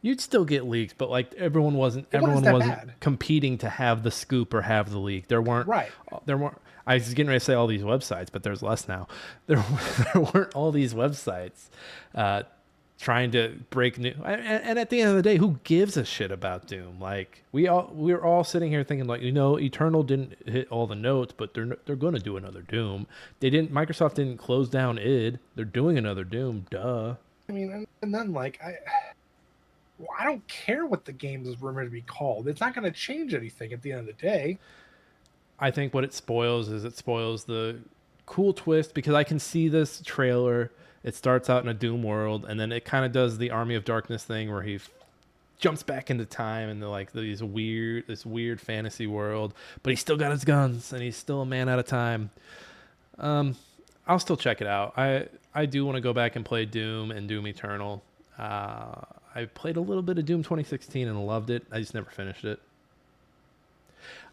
You'd still get leaked, but like everyone wasn't It wasn't that bad. competing to have the scoop or have the leak. There weren't. Right. I was getting ready to say all these websites, but there's less now. There weren't all these websites trying to break new. And at the end of the day, who gives a shit about Doom? Like we're all sitting here thinking like, Eternal didn't hit all the notes, but they're going to do another Doom. Microsoft didn't close down id. They're doing another Doom. Duh. I mean, and then like I don't care what the game is rumored to be called. It's not going to change anything at the end of the day. I think what it spoils the cool twist, because I can see this trailer. It starts out in a Doom world, and then it kind of does the Army of Darkness thing where he jumps back into time and this weird fantasy world, but he's still got his guns and he's still a man at a time. I'll still check it out. I do want to go back and play Doom and Doom Eternal. I played a little bit of Doom 2016 and loved it. I just never finished it.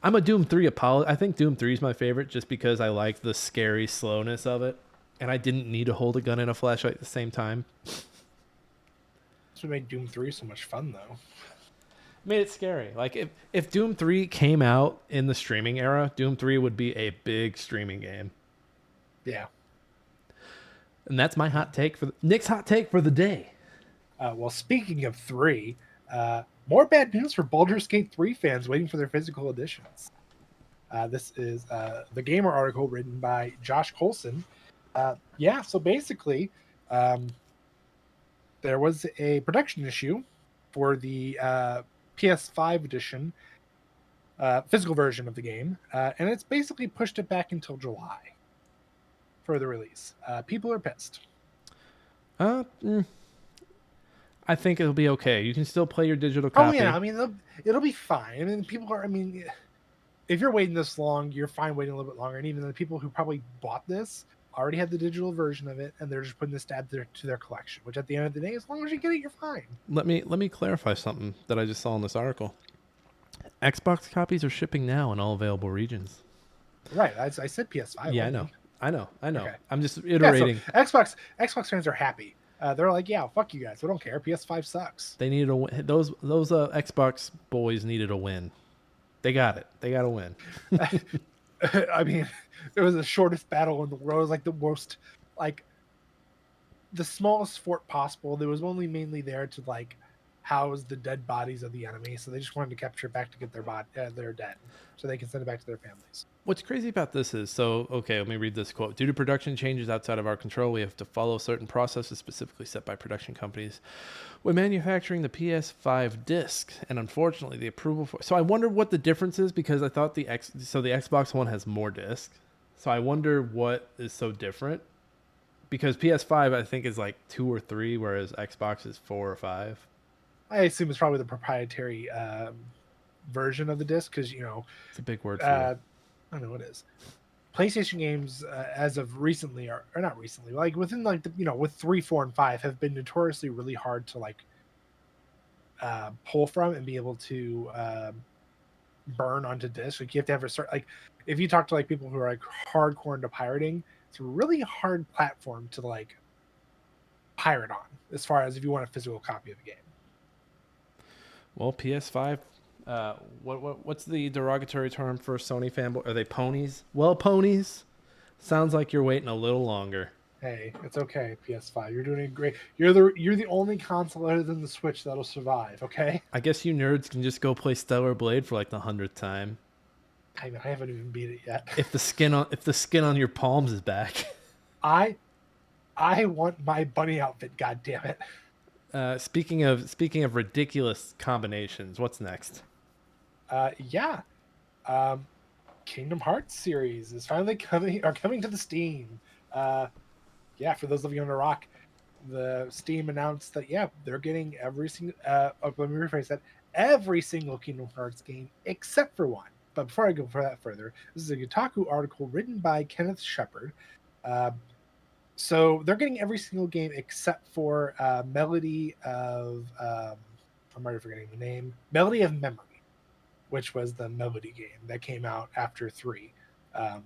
I'm a Doom 3 apologist. I think Doom 3 is my favorite just because I like the scary slowness of it. And I didn't need to hold a gun and a flashlight at the same time. That's what made Doom 3 so much fun, though. Made it scary. Like, if Doom 3 came out in the streaming era, Doom 3 would be a big streaming game. Yeah. And that's my hot take Nick's hot take for the day. Well, speaking of 3, more bad news for Baldur's Gate 3 fans waiting for their physical editions. This is the Gamer article written by Josh Coulson. So basically, there was a production issue for the PS5 edition, physical version of the game, and it's basically pushed it back until July for the release. People are pissed. I think it'll be okay. You can still play your digital copy. Oh yeah, I mean it'll be fine. I mean, people are. I mean, if you're waiting this long, you're fine waiting a little bit longer. And even the people who probably bought this already had the digital version of it, and they're just putting this to add to their collection. Which at the end of the day, as long as you get it, you're fine. Let me clarify something that I just saw in this article. Xbox copies are shipping now in all available regions. Right. I said PS5. Yeah, only. I know. Okay. I'm just iterating. Yeah, so Xbox fans are happy. They're like, yeah, fuck you guys. We don't care. PS5 sucks. They needed a win. Those Xbox boys needed a win. They got it. They got a win. I mean, it was the shortest battle in the world. It was like the most, like, the smallest fort possible. There was only mainly there to like house the dead bodies of the enemy. So they just wanted to capture it back to get their dead, so they can send it back to their families. What's crazy about this is, okay, let me read this quote. Due to production changes outside of our control, we have to follow certain processes specifically set by production companies when manufacturing the PS5 disc. And unfortunately, the approval for... So I wonder what the difference is, because I thought the Xbox One has more disc. So I wonder what is so different. Because PS5, I think, is like 2 or 3, whereas Xbox is 4 or 5. I assume it's probably the proprietary version of the disc, because, It's a big word for you. I don't know what it is. PlayStation games, as of recently, or not recently, like within like with 3, 4, and 5, have been notoriously really hard to like pull from and be able to burn onto disc. Like you have to have a certain, like, if you talk to like people who are like hardcore into pirating, it's a really hard platform to like pirate on, as far as if you want a physical copy of the game. Well, PS5 What's the derogatory term for Sony fanboy? Are they ponies? Well, ponies. Sounds like you're waiting a little longer. Hey, it's okay, PS5. You're doing great. You're the only console other than the Switch that'll survive. Okay. I guess you nerds can just go play Stellar Blade for like the 100th time. I haven't even beat it yet. If the skin on your palms is back. I want my bunny outfit. God damn it. Speaking of ridiculous combinations, what's next? Yeah. Kingdom Hearts series is finally coming to the Steam. Yeah, for those of you on the rock, the Steam announced that they're getting every single. Let me rephrase that: every single Kingdom Hearts game except for one. But before I go for that further, this is a Kotaku article written by Kenneth Shepard. So they're getting every single game except for Melody of. I'm already forgetting the name. Melody of Memory, which was the Melody game that came out after 3.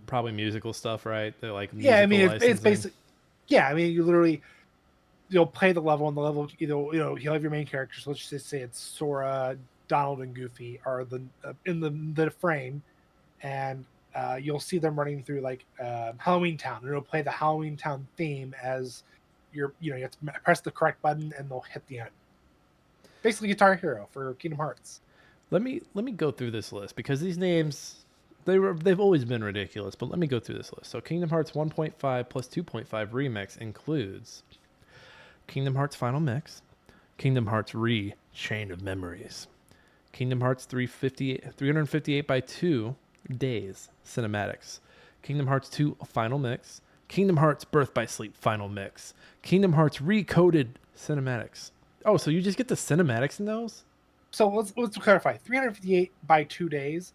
Probably musical stuff, right? They're like I mean it's licensing. basically I mean you'll play the level, and the level you'll have your main characters. So let's just say it's Sora, Donald, and Goofy are in the frame, and you'll see them running through like Halloween Town, and it'll play the Halloween Town theme as you have to press the correct button, and they'll hit the end. Basically, Guitar Hero for Kingdom Hearts. Let me go through this list because these names they've always been ridiculous, but let me go through this list. So Kingdom Hearts 1.5 plus 2.5 remix includes Kingdom Hearts Final Mix, Kingdom Hearts Re Chain of Memories, Kingdom Hearts 358 by 2 Days Cinematics, Kingdom Hearts 2 Final Mix, Kingdom Hearts Birth by Sleep Final Mix, Kingdom Hearts Recoded Cinematics. Oh, so you just get the cinematics in those? So let's clarify. 358 by 2 days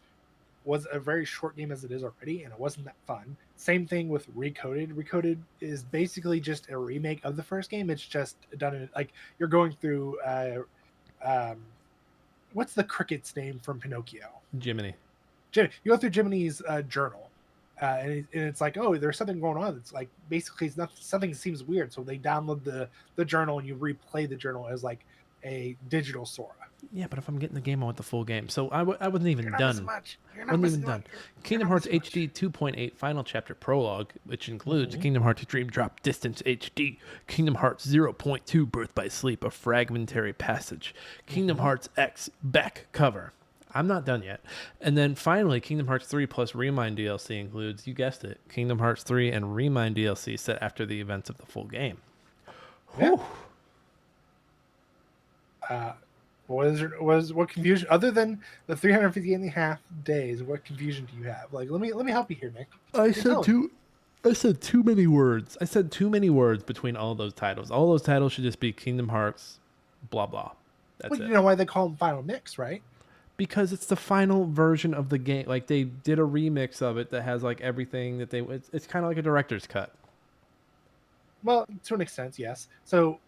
was a very short game as it is already, and it wasn't that fun. Same thing with Recoded. Recoded is basically just a remake of the first game. It's just done in like you're going through what's the cricket's name from Pinocchio? Jiminy. You go through Jiminy's journal, and it's like, oh, there's something going on. It's like basically it's not something seems weird, so they download the journal and you replay the journal as like a digital Sora. Yeah, but if I'm getting the game, I want the full game. So I wasn't even done. You're Wasn't even done. Kingdom Hearts HD 2.8 Final Chapter Prologue, which includes Kingdom Hearts Dream Drop Distance HD, Kingdom Hearts 0.2 Birth by Sleep, a fragmentary passage, Kingdom Hearts X back cover. I'm not done yet. And then finally, Kingdom Hearts 3 plus Remind DLC includes, you guessed it, Kingdom Hearts 3 and Remind DLC set after the events of the full game. Yeah. What confusion other than the 358.5 days? What confusion do you have? Like, let me help you here, Nick. I said too many words. I said too many words between all those titles. All those titles should just be Kingdom Hearts, blah blah. That's it. You know why they call them Final Mix, right? Because it's the final version of the game. Like they did a remix of it that has like everything that they. It's kind of like a director's cut. Well, to an extent, yes. So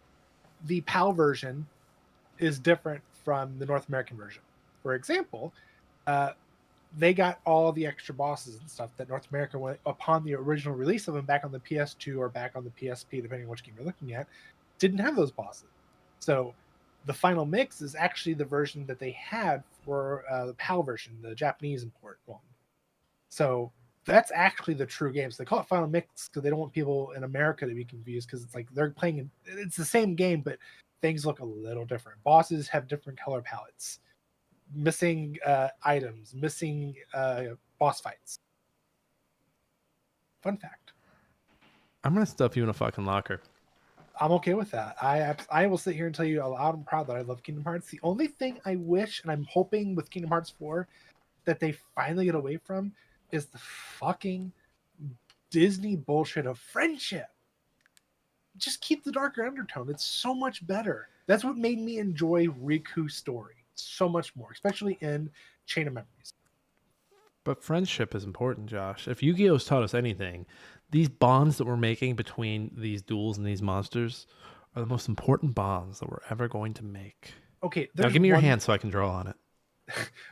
the PAL version is different from the North American version. For example, they got all the extra bosses and stuff that North America went upon the original release of them back on the PS2 or back on the PSP, depending on which game you're looking at, didn't have those bosses. So the Final Mix is actually the version that they had for the PAL version, the Japanese import one. So that's actually the true game. So they call it Final Mix because they don't want people in America to be confused, because it's like they're playing, it's the same game, but things look a little different. Bosses have different color palettes, missing items, missing boss fights. Fun fact. I'm gonna stuff you in a fucking locker. I'm okay with that. I will sit here and tell you loud and proud that I love Kingdom Hearts. The only thing I wish, and I'm hoping with Kingdom Hearts 4 that they finally get away from, is the fucking Disney bullshit of friendship. Just keep the darker undertone. It's so much better. That's what made me enjoy Riku's story so much more, especially in Chain of Memories. But friendship is important, Josh. If Yu-Gi-Oh's taught us anything, these bonds that we're making between these duels and these monsters are the most important bonds that we're ever going to make. Okay, now give me your hand so I can draw on it.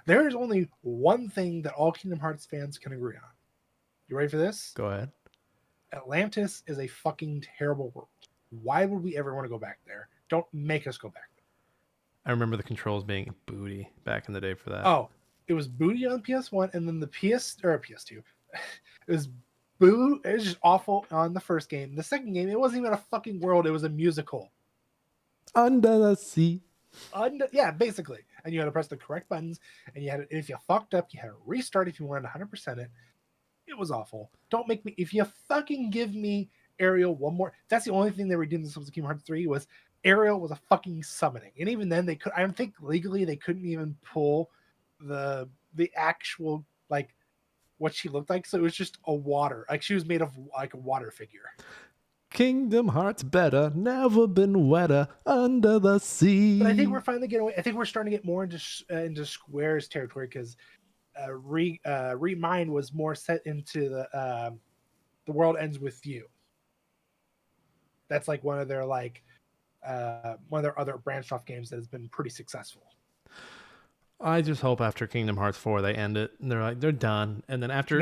There is only one thing that all Kingdom Hearts fans can agree on. You ready for this? Go ahead. Atlantis is a fucking terrible world. Why would we ever want to go back there? Don't make us go back I remember the controls being booty back in the day for that. Oh, it was booty on PS1, and then the PS2. It was boo. It was just awful on the first game. The second game, it wasn't even a fucking world. It was a musical. Under the sea. Yeah, basically. And you had to press the correct buttons, and you had to, if you fucked up, you had to restart if you wanted 100% it. It was awful. Don't make me. If you fucking give me Ariel one more, that's the only thing they redeemed this was Kingdom Hearts 3 was Ariel was a fucking summoning, and even then they could. I don't think legally they couldn't even pull the actual like what she looked like. So it was just a water, like she was made of like a water figure. Kingdom Hearts better, never been wetter, under the sea. But I think we're finally getting away. I think we're starting to get more into Square's territory because Remind was more set into the world ends with you. That's like one of their other branched off games that has been pretty successful. I just hope after Kingdom Hearts 4 they end it and they're done. And then after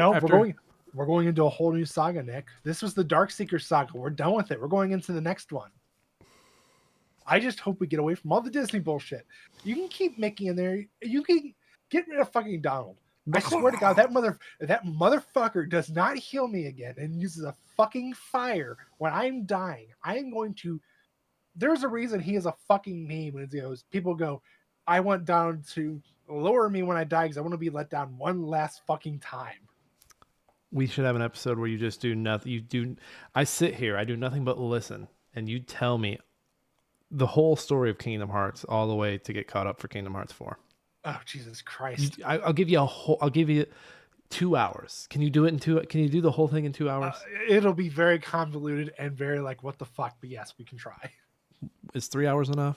we're going into a whole new saga, Nick. This was the Darkseeker saga. We're done with it. We're going into the next one. I just hope we get away from all the Disney bullshit. You can keep Mickey in there. You can get rid of fucking Donald. I swear to God, that motherfucker does not heal me again and uses a fucking fire when I'm dying. I am going to. There's a reason he is a fucking meme. When people go, I want Donald to lower me when I die because I want to be let down one last fucking time. We should have an episode where you just do nothing. I sit here, I do nothing but listen, and you tell me the whole story of Kingdom Hearts all the way to get caught up for Kingdom Hearts 4. Oh, Jesus Christ. I'll give you 2 hours. Can you do it in 2? Can you do the whole thing in 2 hours? It'll be very convoluted and very like, what the fuck? But yes, we can try. Is 3 hours enough?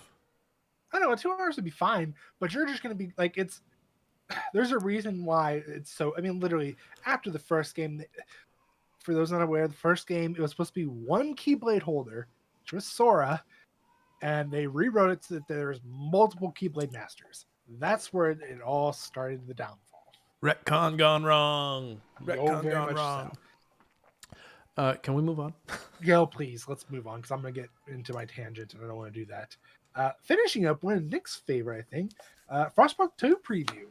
I don't know, 2 hours would be fine, but you're just going to be like, there's a reason why it's so, I mean, literally after the first game, for those not aware, the first game, it was supposed to be one Keyblade holder, which was Sora, and they rewrote it so that there's multiple Keyblade masters. That's where it all started the downfall. Retcon gone wrong. Retcon gone wrong. So. Can we move on? Yo, please, let's move on because I'm going to get into my tangent and I don't want to do that. Finishing up one of Nick's favorite, I think, Frostpunk 2 preview.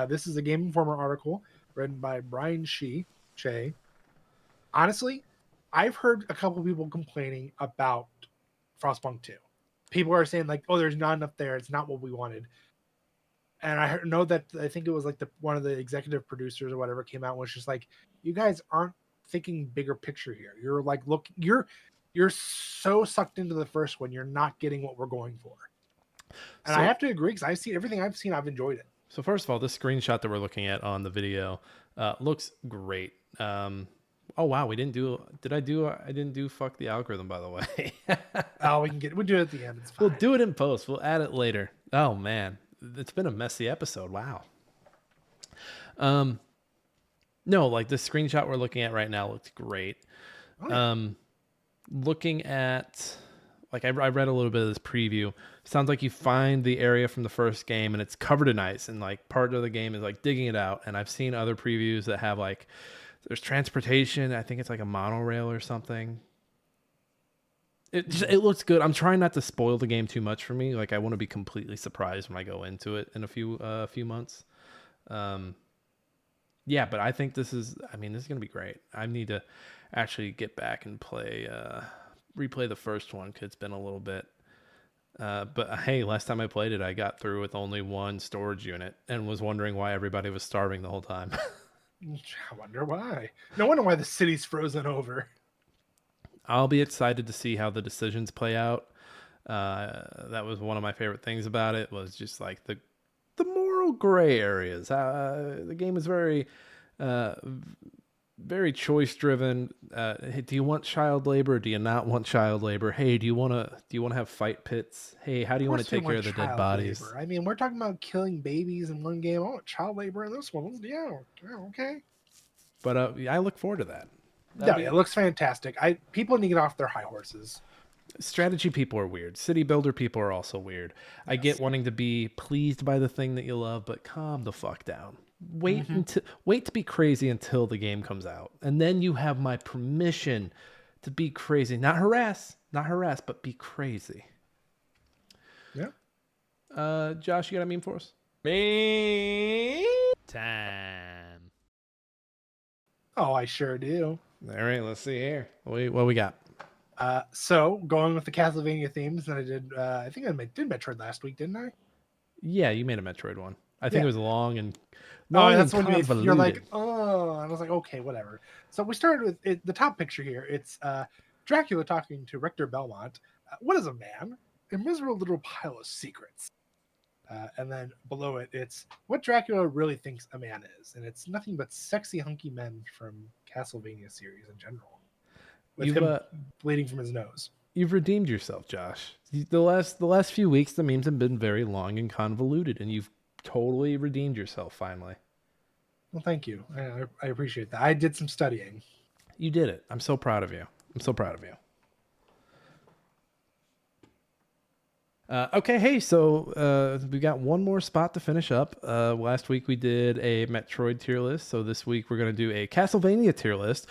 This is a Game Informer article written by Brian Shea. Honestly, I've heard a couple people complaining about Frostpunk 2. People are saying like, oh, there's not enough there. It's not what we wanted. And I know that I think it was like one of the executive producers or whatever came out and was just like, you guys aren't thinking bigger picture here. You're like, look, you're so sucked into the first one. You're not getting what we're going for. And I have to agree because I've seen everything I've seen. I've enjoyed it. So first of all, this screenshot that we're looking at on the video looks great. Oh wow, I didn't do fuck the algorithm, by the way. Oh, we'll do it at the end. It's fine. We'll do it in post. We'll add it later. Oh man, it's been a messy episode. Wow. No, like the screenshot we're looking at right now looks great. Oh, yeah. Looking at, like I read a little bit of this preview. Sounds like you find the area from the first game and it's covered in ice, and like part of the game is like digging it out. And I've seen other previews that have like there's transportation. I think it's like a monorail or something. It looks good. I'm trying not to spoil the game too much for me. Like I want to be completely surprised when I go into it in a few months. Yeah, but I think this is gonna be great. I need to actually get back and replay the first one because it's been a little bit. But hey, last time I played it, I got through with only one storage unit and was wondering why everybody was starving the whole time. I wonder why. No wonder why the city's frozen over. I'll be excited to see how the decisions play out. That was one of my favorite things about it, was just like the moral gray areas. The game is very very choice driven. Hey, do you want child labor or do you not want child labor? Hey, do you want to have fight pits? Hey, how do you want to take care of the dead bodies? Labor. I mean, we're talking about killing babies in one game. Oh, child labor in this one. Yeah, okay. But I look forward to that. It looks fantastic. People need to get off their high horses. Strategy people are weird. City builder people are also weird. Yes. I get wanting to be pleased by the thing that you love, but calm the fuck down. Wait to be crazy until the game comes out, and then you have my permission to be crazy. Not harass, but be crazy. Yeah. Josh, you got a meme for us? Me. Time. Oh, I sure do. All right, let's see here. What we got? So going with the Castlevania themes that I did, I think I did Metroid last week, didn't I? Yeah, you made a Metroid one. I think Yeah. it was long and That's when convoluted. you're like, oh, and I was like, okay, whatever. So we started with the top picture here. It's Dracula talking to Richter Belmont. What is a man? A miserable little pile of secrets. And then below it, it's what Dracula really thinks a man is, and it's nothing but sexy, hunky men from Castlevania series in general, with him bleeding from his nose. You've redeemed yourself, Josh. The last few weeks, the memes have been very long and convoluted, and you've totally redeemed yourself finally. Well, thank you. I appreciate that. I did some studying. You did it. I'm so proud of you. I'm so proud of you. Okay, hey, so we got one more spot to finish up. Last week we did a Metroid tier list, so this week we're going to do a Castlevania tier list.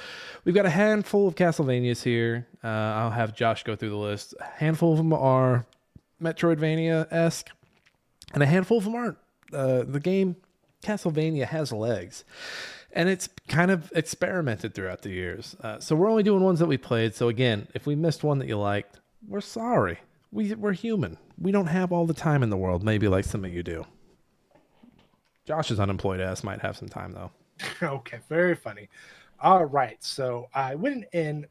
We've got a handful of Castlevanias here. I'll have Josh go through the list. A handful of them are Metroidvania-esque, and a handful of them aren't. The game Castlevania has legs, and it's kind of experimented throughout the years. So we're only doing ones that we played, so again, if we missed one that you liked, we're sorry. We're human. We don't have all the time in the world, maybe like some of you do. Josh's unemployed ass might have some time, though. Okay, very funny. All right, so I went in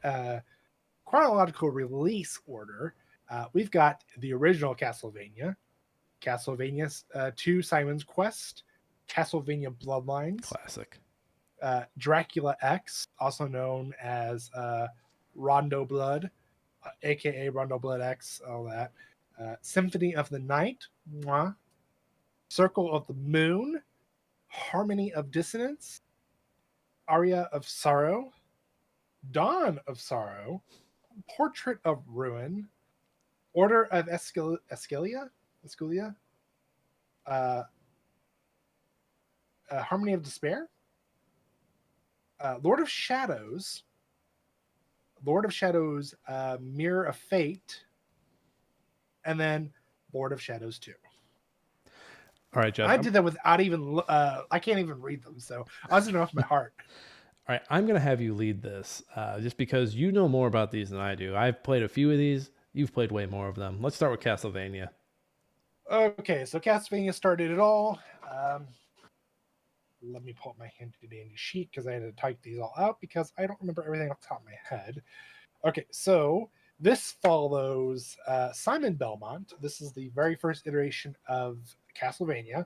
chronological release order. We've got the original Castlevania, Castlevania 2 Simon's Quest, Castlevania Bloodlines, Classic. Dracula X, also known as Rondo Blood, aka Rondo Blood X, all that. Symphony of the Night, mwah. Circle of the Moon, Harmony of Dissonance, Aria of Sorrow, Dawn of Sorrow, Portrait of Ruin, Order of Esculia, Harmony of Despair, Lord of Shadows, Mirror of Fate, and then Lord of Shadows 2. All right, Josh. I did that without even, I can't even read them, so I was doing it off my heart. All right, I'm going to have you lead this just because you know more about these than I do. I've played a few of these. You've played way more of them. Let's start with Castlevania. Okay, so Castlevania started it all. Let me pull up my handy-dandy sheet because I had to type these all out because I don't remember everything off the top of my head. Okay, so this follows Simon Belmont. This is the very first iteration of Castlevania.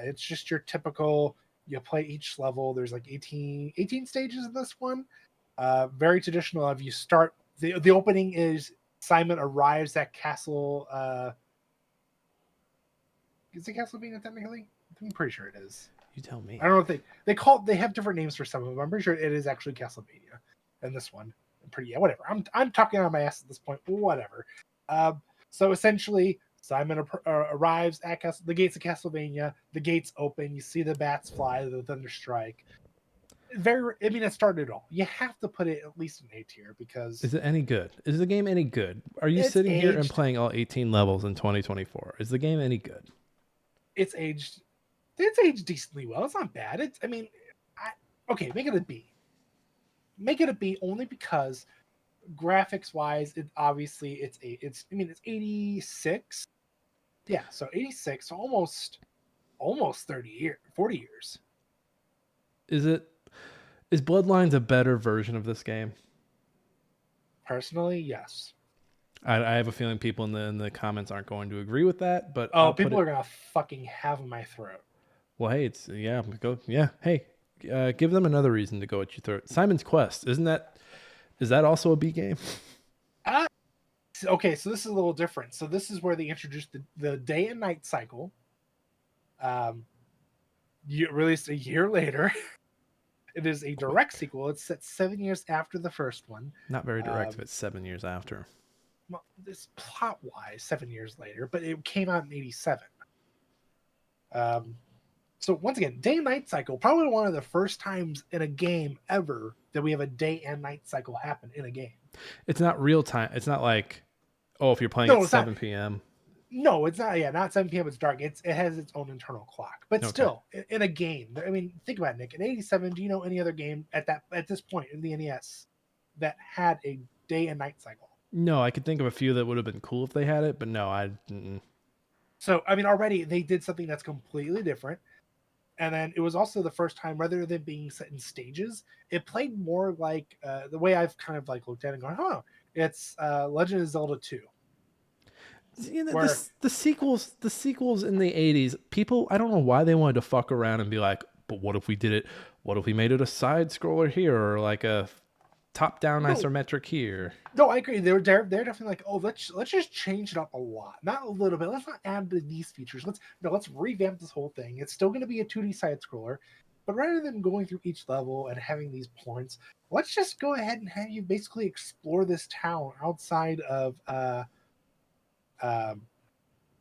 It's just your typical, you play each level. There's like 18 stages in this one. Very traditional of you start, the opening is Simon arrives at Castle, is it Castlevania technically? I'm pretty sure it is. You tell me. I don't know if they have different names for some of them. I'm pretty sure it is actually Castlevania. And this one, whatever. I'm talking out my ass at this point. Whatever. So essentially, Simon arrives at the gates of Castlevania. The gates open. You see the bats fly, the thunder strike. It started all. You have to put it at least in A tier because. Is it any good? Is the game any good? Are you sitting here and playing all 18 levels in 2024? Is the game any good? It's aged decently well. It's not bad. Make it a B. Make it a B only because graphics wise, it's 86. Yeah, so 86, so almost 40 years. Is Bloodlines a better version of this game? Personally, yes. I have a feeling people in the comments aren't going to agree with that, but people are gonna fucking have my throat. Well, hey, Hey, give them another reason to go at your throat. Simon's Quest, is that also a B game? Okay, so this is a little different. So this is where they introduced the day and night cycle. Released a year later. It is a direct sequel. It's set 7 years after the first one. Not very direct if it's 7 years after. Well, this plot-wise, 7 years later, but it came out in 87. So once again, day and night cycle, probably one of the first times in a game ever that we have a day and night cycle happen in a game. It's not real time. It's not like, if you're playing at 7 p.m. No, it's not. Yeah, not 7 p.m. It's dark. It has its own internal clock, but Okay. still, in a game. I mean, think about it, Nick. In '87, do you know any other game at this point in the NES that had a day and night cycle? No, I could think of a few that would have been cool if they had it, but no, I didn't. So, I mean, already they did something that's completely different. And then it was also the first time, rather than being set in stages, it played more like the way I've kind of like looked at it and gone, huh, it's Legend of Zelda 2. You know, Where the sequels in the 80s, people, I don't know why they wanted to fuck around and be like, but what if we did it? What if we made it a side scroller here or like a top down no, isometric here? no, I agree. They're definitely like, oh, let's just change it up a lot, not a little bit. Let's not add these features. Let's revamp this whole thing. It's still going to be a 2D side scroller, but rather than going through each level and having these points, let's just go ahead and have you basically explore this town outside of um,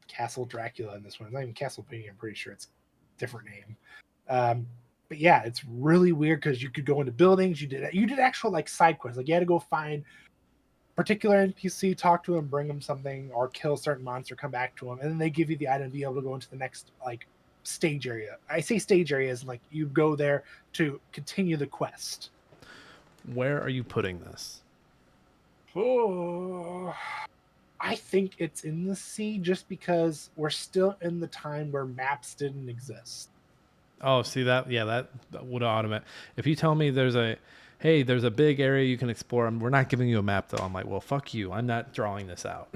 Castle Dracula in this one. It's not even Castlevania. I'm pretty sure it's a different name. Um, but yeah, it's really weird because you could go into buildings. You did actual like side quests. Like you had to go find particular NPC, talk to him, bring him something, or kill a certain monster, come back to him, and then they give you the item to be able to go into the next like stage area. I say stage areas like you go there to continue the quest. Where are you putting this? Oh, I think it's in the sea just because we're still in the time where maps didn't exist. Oh, see that? Yeah, that would automate. If you tell me there's a big area you can explore, and we're not giving you a map though. I'm like, well, fuck you. I'm not drawing this out.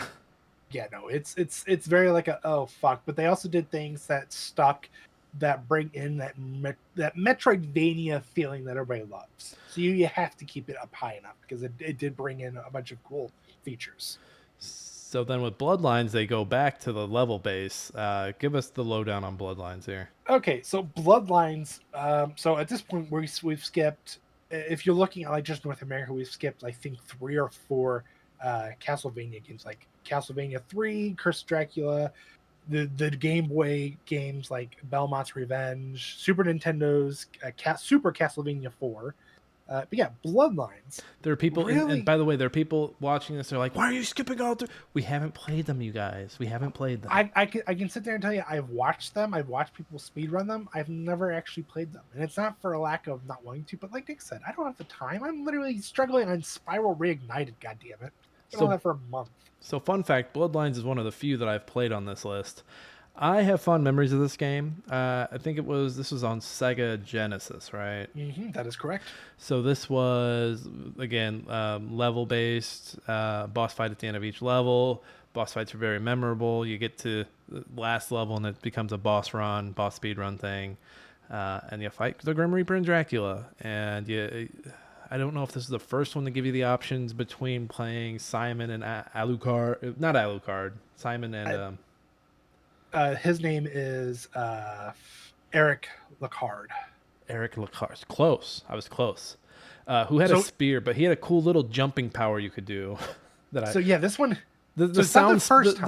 Yeah, no, it's very like a oh fuck. But they also did things that stuck, that bring in that Metroidvania feeling that everybody loves. So you have to keep it up high enough because it did bring in a bunch of cool features. So then with Bloodlines, they go back to the level base. Give us the lowdown on Bloodlines here. Okay, so Bloodlines. So at this point, we've skipped. If you're looking at like just North America, we've skipped I think 3 or 4 Castlevania games, like Castlevania 3, Curse of Dracula, the Game Boy games like Belmont's Revenge, Super Nintendo's Super Castlevania 4. But yeah, Bloodlines. There are people, Really? and by the way, there are people watching this. They're like, "Why are you skipping all through?" We haven't played them, you guys. We haven't played them. I can sit there and tell you I've watched them. I've watched people speedrun them. I've never actually played them. And it's not for a lack of not wanting to, but like Nick said, I don't have the time. I'm literally struggling on Spiral Reignited, goddammit. I've been on that for a month. So, fun fact: Bloodlines is one of the few that I've played on this list. I have fond memories of this game. I think this was on Sega Genesis, right? That is correct. So this was again level based, boss fight at the end of each level. Boss fights are very memorable. You get to the last level and it becomes a boss speed run thing, and you fight the Grim Reaper and Dracula. And I don't know if this is the first one to give you the options between playing Simon and Alucard, not Alucard, Simon and. His name is Eric Lacard. Eric Lacard. Close. I was close. Who had a spear, but he had a cool little jumping power you could do. So yeah, this one. The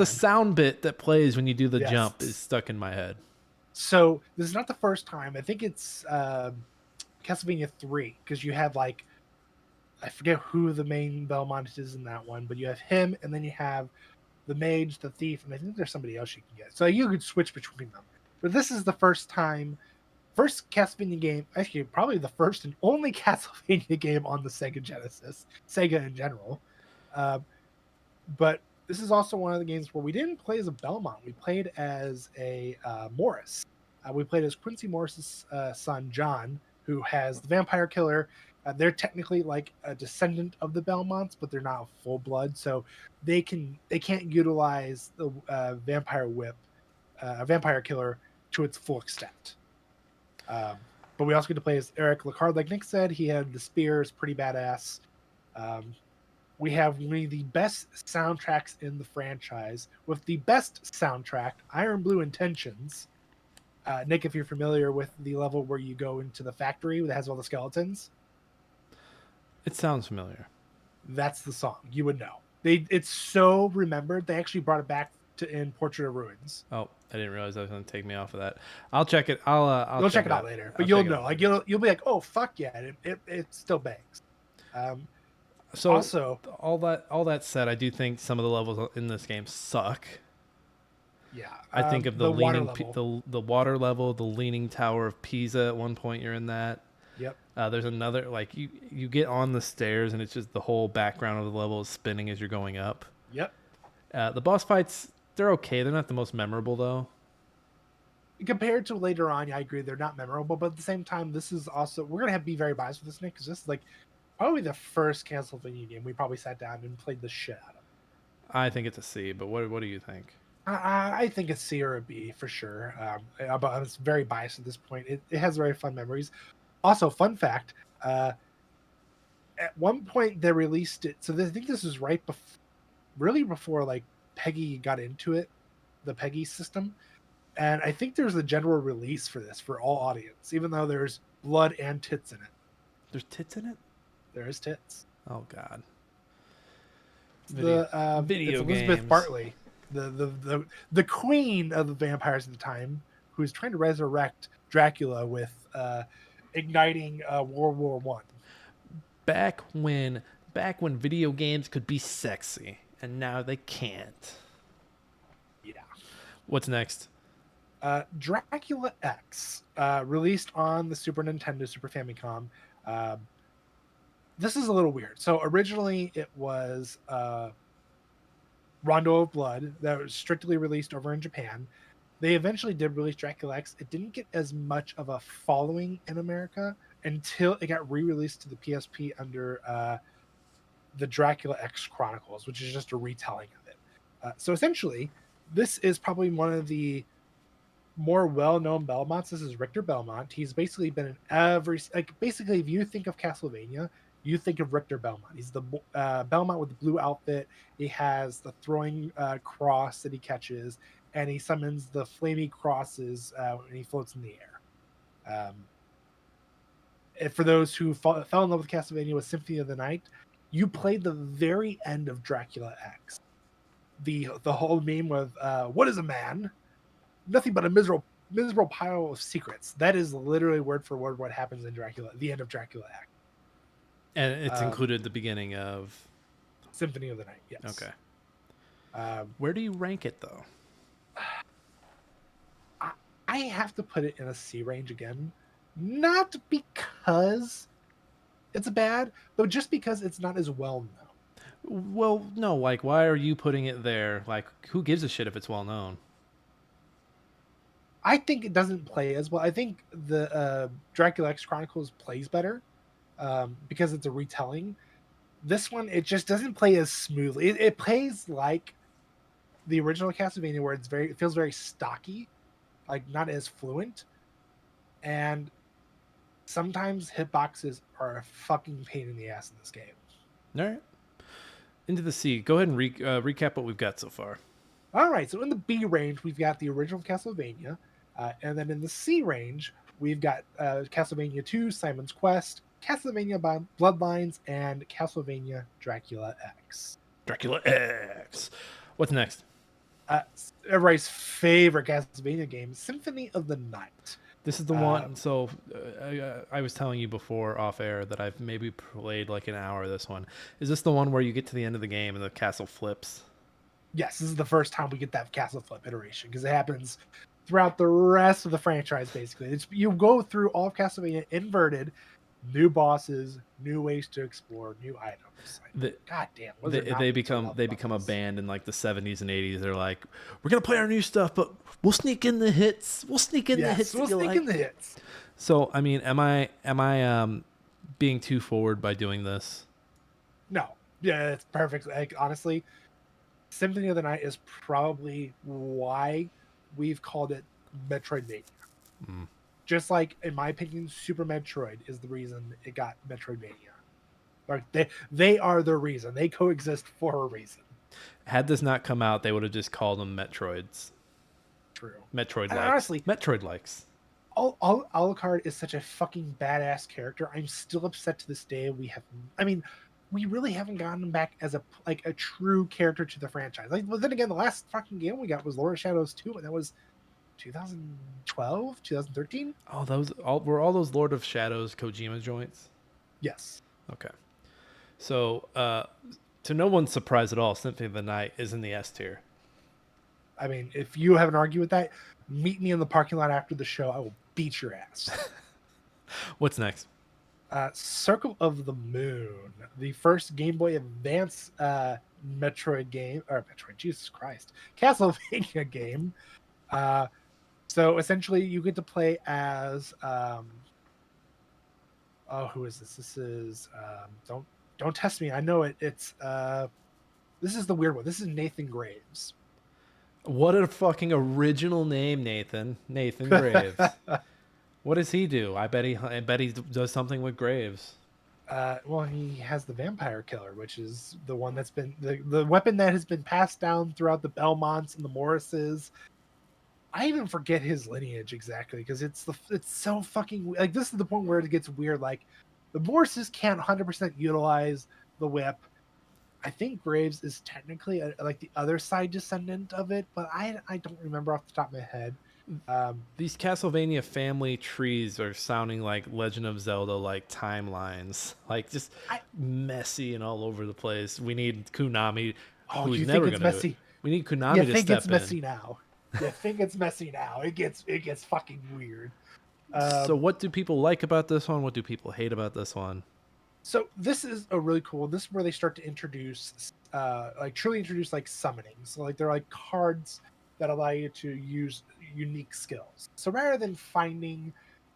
sound bit that plays when you do the jump is stuck in my head. So this is not the first time. I think it's Castlevania 3 because you have like I forget who the main Belmont is in that one, but you have him, and then you have the mage, the thief, and I think there's somebody else you can get. So you could switch between them. But this is the first Castlevania game, actually probably the first and only Castlevania game on the Sega Genesis, Sega in general. But this is also one of the games where we didn't play as a Belmont. We played as a Morris. We played as Quincy Morris's son, John, who has the vampire killer. They're technically like a descendant of the Belmonts, but they're not a full blood, so they can't utilize the vampire whip, vampire killer to its full extent. But we also get to play as Eric Lacard, like Nick said. He had the spears, pretty badass. We have one of the best soundtracks in the franchise, with the best soundtrack, Iron Blue Intentions. Nick, if you're familiar with the level where you go into the factory that has all the skeletons. It sounds familiar. That's the song. You would know. It's so remembered. They actually brought it back in Portrait of Ruins. Oh, I didn't realize that was going to take me off of that. I'll check it. I'll check it out later. But you'll know. Like you'll be like, oh fuck yeah, it still bangs. So also, all that said, I do think some of the levels in this game suck. Yeah. I think of the water leaning, level. the water level, the leaning tower of Pisa. At one point, you're in that. Yep. There's another like you get on the stairs and it's just the whole background of the level is spinning as you're going up. Yep. The boss fights, they're okay. They're not the most memorable though. Compared to later on, yeah, I agree they're not memorable, but at the same time, this is also we're gonna have to be very biased with this, Nick, because this is like probably the first Castlevania game we probably sat down and played the shit out of. I think it's a C, but what do you think? I think a C or a B for sure. But it's very biased at this point. It has very fun memories. Also, fun fact: at one point they released it. So I think this was right before, really before like Peggy got into it, the Peggy system. And I think there's a general release for this for all audience, even though there's blood and tits in it. There's tits in it? There is tits. Oh God. Video Video it's Elizabeth games. Bartley, the queen of the vampires at the time, who's trying to resurrect Dracula with igniting World War One. Back when video games could be sexy, and now they can't. Yeah. What's next? Dracula X, released on the Super Nintendo, Super Famicom. This is a little weird. So originally it was Rondo of Blood that was strictly released over in Japan. They eventually did release Dracula X. It didn't get as much of a following in America until it got re-released to the PSP under the Dracula X Chronicles, which is just a retelling of it. So essentially, this is probably one of the more well-known Belmonts. This is Richter Belmont. He's basically been in every basically if you think of Castlevania, you think of Richter Belmont. He's the Belmont with the blue outfit. He has the throwing cross that he catches, and he summons the flaming crosses when he floats in the air. And for those who fell in love with Castlevania with Symphony of the Night, you played the very end of Dracula X. The whole meme of what is a man? Nothing but a miserable pile of secrets. That is literally word for word what happens in Dracula, the end of Dracula Act. And it's included at the beginning of Symphony of the Night. Yes. Okay. Where do you rank it though? I have to put it in a C range again, not because it's bad, but just because it's not as well known. Well, no. Like, why are you putting it there? Like, who gives a shit if it's well known? I think it doesn't play as well. I think the Dracula X Chronicles plays better because it's a retelling. This one, it just doesn't play as smoothly. It plays like the original Castlevania, where it feels very stocky, like not as fluent. And sometimes hitboxes are a fucking pain in the ass in this game. All right. Into the C. Go ahead and recap what we've got so far. All right. So in the B range, we've got the original Castlevania. And then in the C range, we've got Castlevania 2, Simon's Quest, Castlevania Bloodlines, and Castlevania Dracula X. Dracula X. What's next? Everybody's favorite Castlevania game, Symphony of the Night. This is the one. So I was telling you before off air that I've maybe played like an hour of this one. Is this the one where you get to the end of the game and the castle flips? Yes, this is the first time we get that castle flip iteration because it happens throughout the rest of the franchise. Basically, you go through all of Castlevania inverted, new bosses, new ways to explore, new items. God damn, they become a band in like the 70s and 80s. They're like, we're gonna play our new stuff, but we'll sneak in the hits. We'll sneak in the hits. We'll sneak in the hits. So I mean, am I being too forward by doing this? No, yeah, it's perfect. Like honestly, Symphony of the Night is probably why we've called it Metroidvania. Just like, in my opinion, Super Metroid is the reason it got Metroidvania. Like they are the reason. They coexist for a reason. Had this not come out, they would have just called them Metroids. True. Metroid-likes. Honestly, Metroid-likes. Alucard is such a fucking badass character. I'm still upset to this day. We really haven't gotten him back as a true character to the franchise. Like, but then again, the last fucking game we got was Lord of Shadows 2, and that was 2012, 2013. Oh, were all those Lord of Shadows Kojima joints? Yes. Okay. So, to no one's surprise at all, Symphony of the Night is in the S tier. I mean, if you have an argument with that, meet me in the parking lot after the show. I will beat your ass. What's next? Circle of the Moon, the first Game Boy Advance Metroid game, or Metroid, Jesus Christ, Castlevania game. So essentially, you get to play as oh, who is this? This is don't test me. I know it. It's this is the weird one. This is Nathan Graves. What a fucking original name, Nathan. Nathan Graves. What does he do? I bet he does something with Graves. Well, he has the vampire killer, which is the one that's been the weapon that has been passed down throughout the Belmonts and the Morrises. I even forget his lineage exactly because it's so fucking like this is the point where it gets weird. Like the Morrises can't 100% utilize the whip. I think Graves is technically like the other side descendant of it, but I don't remember off the top of my head. These Castlevania family trees are sounding like Legend of Zelda like timelines, like just messy and all over the place. We need Konami, Oh, who's you never think it's going to do messy? it. We need Konami You to think step it's messy in. now? You think it's messy now? It gets fucking weird. So what do people like about this one? What do people hate about this one? So this is a really cool. This is where they start to introduce, like truly introduce like summoning. So like they're like cards that allow you to use unique skills. So rather than finding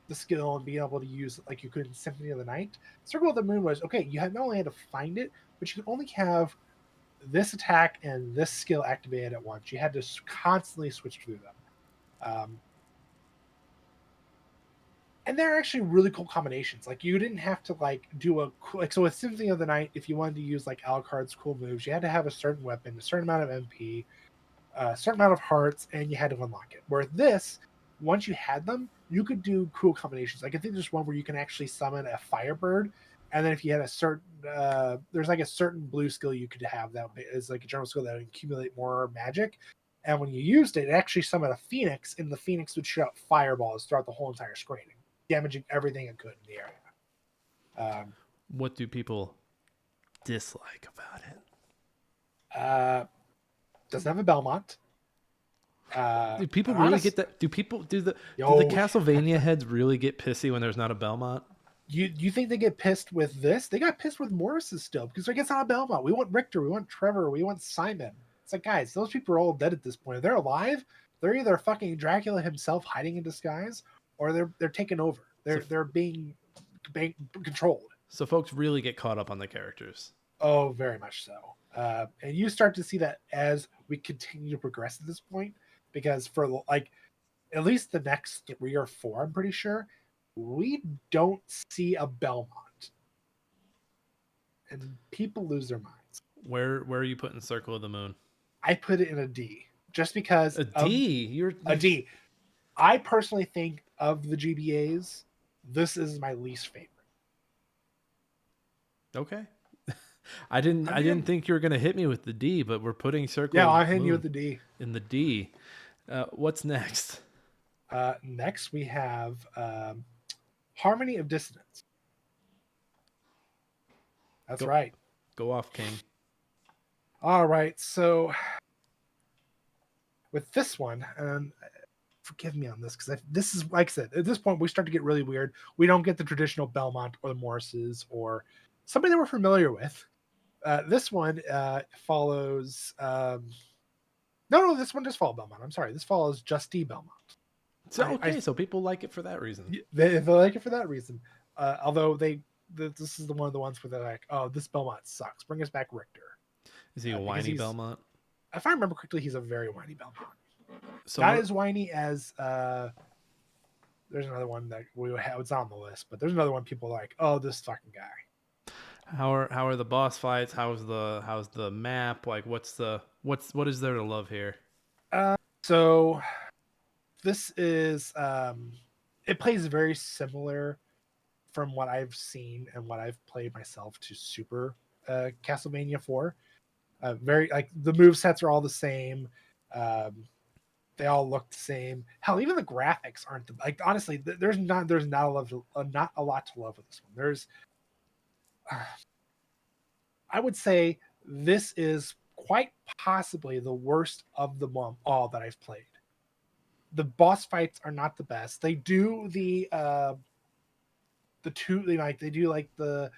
the skill and being able to use it like you could in Symphony of the Night, Circle of the Moon was okay. You had not only had to find it, but you could only have this attack and this skill activated at once. You had to constantly switch through them. And they're actually really cool combinations. Like you didn't have to like do a like so with Symphony of the Night, if you wanted to use like Alucard's cool moves, you had to have a certain weapon, a certain amount of MP, a certain amount of hearts, and you had to unlock it. Where this, once you had them, you could do cool combinations. Like I think there's one where you can actually summon a Firebird, and then if you had a certain there's like a certain blue skill you could have that is like a general skill that would accumulate more magic. And when you used it, it actually summoned a Phoenix, and the Phoenix would shoot out fireballs throughout the whole entire screen, damaging everything it could in the area. What do people dislike about it? Doesn't have a Belmont. Do people really get that? Do the Castlevania heads really get pissy when there's not a Belmont? You think they get pissed with this? They got pissed with Morris's still because it's not a Belmont. We want Richter, we want Trevor, we want Simon. It's like, guys, those people are all dead at this point. If they're alive, they're either fucking Dracula himself hiding in disguise, or they're taken over. They're being controlled. So folks really get caught up on the characters. Oh, very much so. And you start to see that as we continue to progress at this point, because for like at least the next 3 or 4, I'm pretty sure, we don't see a Belmont. And people lose their minds. Where are you putting Circle of the Moon? I put it in a D. Just because a D. A D. I personally think of the GBAs, this is my least favorite. Okay. I didn't think you were gonna hit me with the D, but we're putting Circle. Yeah, I'm hitting you with the D. In the D. What's next? Next we have Harmony of Dissonance. That's right. Go off, King. All right, so with this one, forgive me on this because this is like I said. At this point, we start to get really weird. We don't get the traditional Belmont or the Morrises or somebody that we're familiar with. This one follows. No, this one does follow Belmont. I'm sorry. This follows Justy Belmont. So so people like it for that reason. They like it for that reason. Although this is one of the ones where they're like, oh, this Belmont sucks. Bring us back Richter. Is he a whiny Belmont? If I remember correctly, he's a very whiny Belmont. So not as whiny as there's another one that it's on the list, but there's another one people like, oh, this fucking guy. How are the boss fights? How's the map? Like what is there to love here? So this is it plays very similar from what I've seen and what I've played myself to Super Castlevania 4. Very like the move sets are all the same. They all look the same. Hell, even the graphics aren't like honestly. There's not a lot to love with this one. There's, I would say this is quite possibly the worst of them all that I've played. The boss fights are not the best. They do the two, they do like the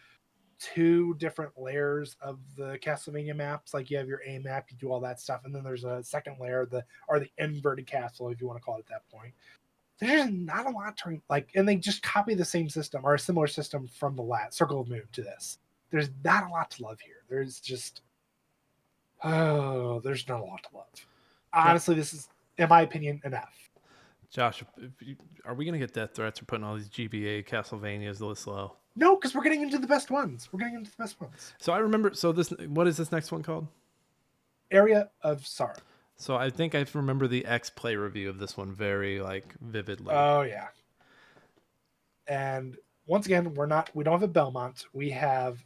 two different layers of the Castlevania maps. Like you have your A map, you do all that stuff, and then there's a second layer, the inverted castle, if you want to call it at that point. There's not a lot to like, and they just copy the same system or a similar system from the last Circle of Moon to this. There's not a lot to love here. There's just there's not a lot to love. Honestly, this is, in my opinion, enough. Josh, are we gonna get death threats for putting all these GBA Castlevanias this low? No, because we're getting into the best ones. So I remember. So this, what is this next one called? Area of Sorrow. So I think I remember the X Play review of this one very vividly. Oh yeah. And once again, we don't have a Belmont. We have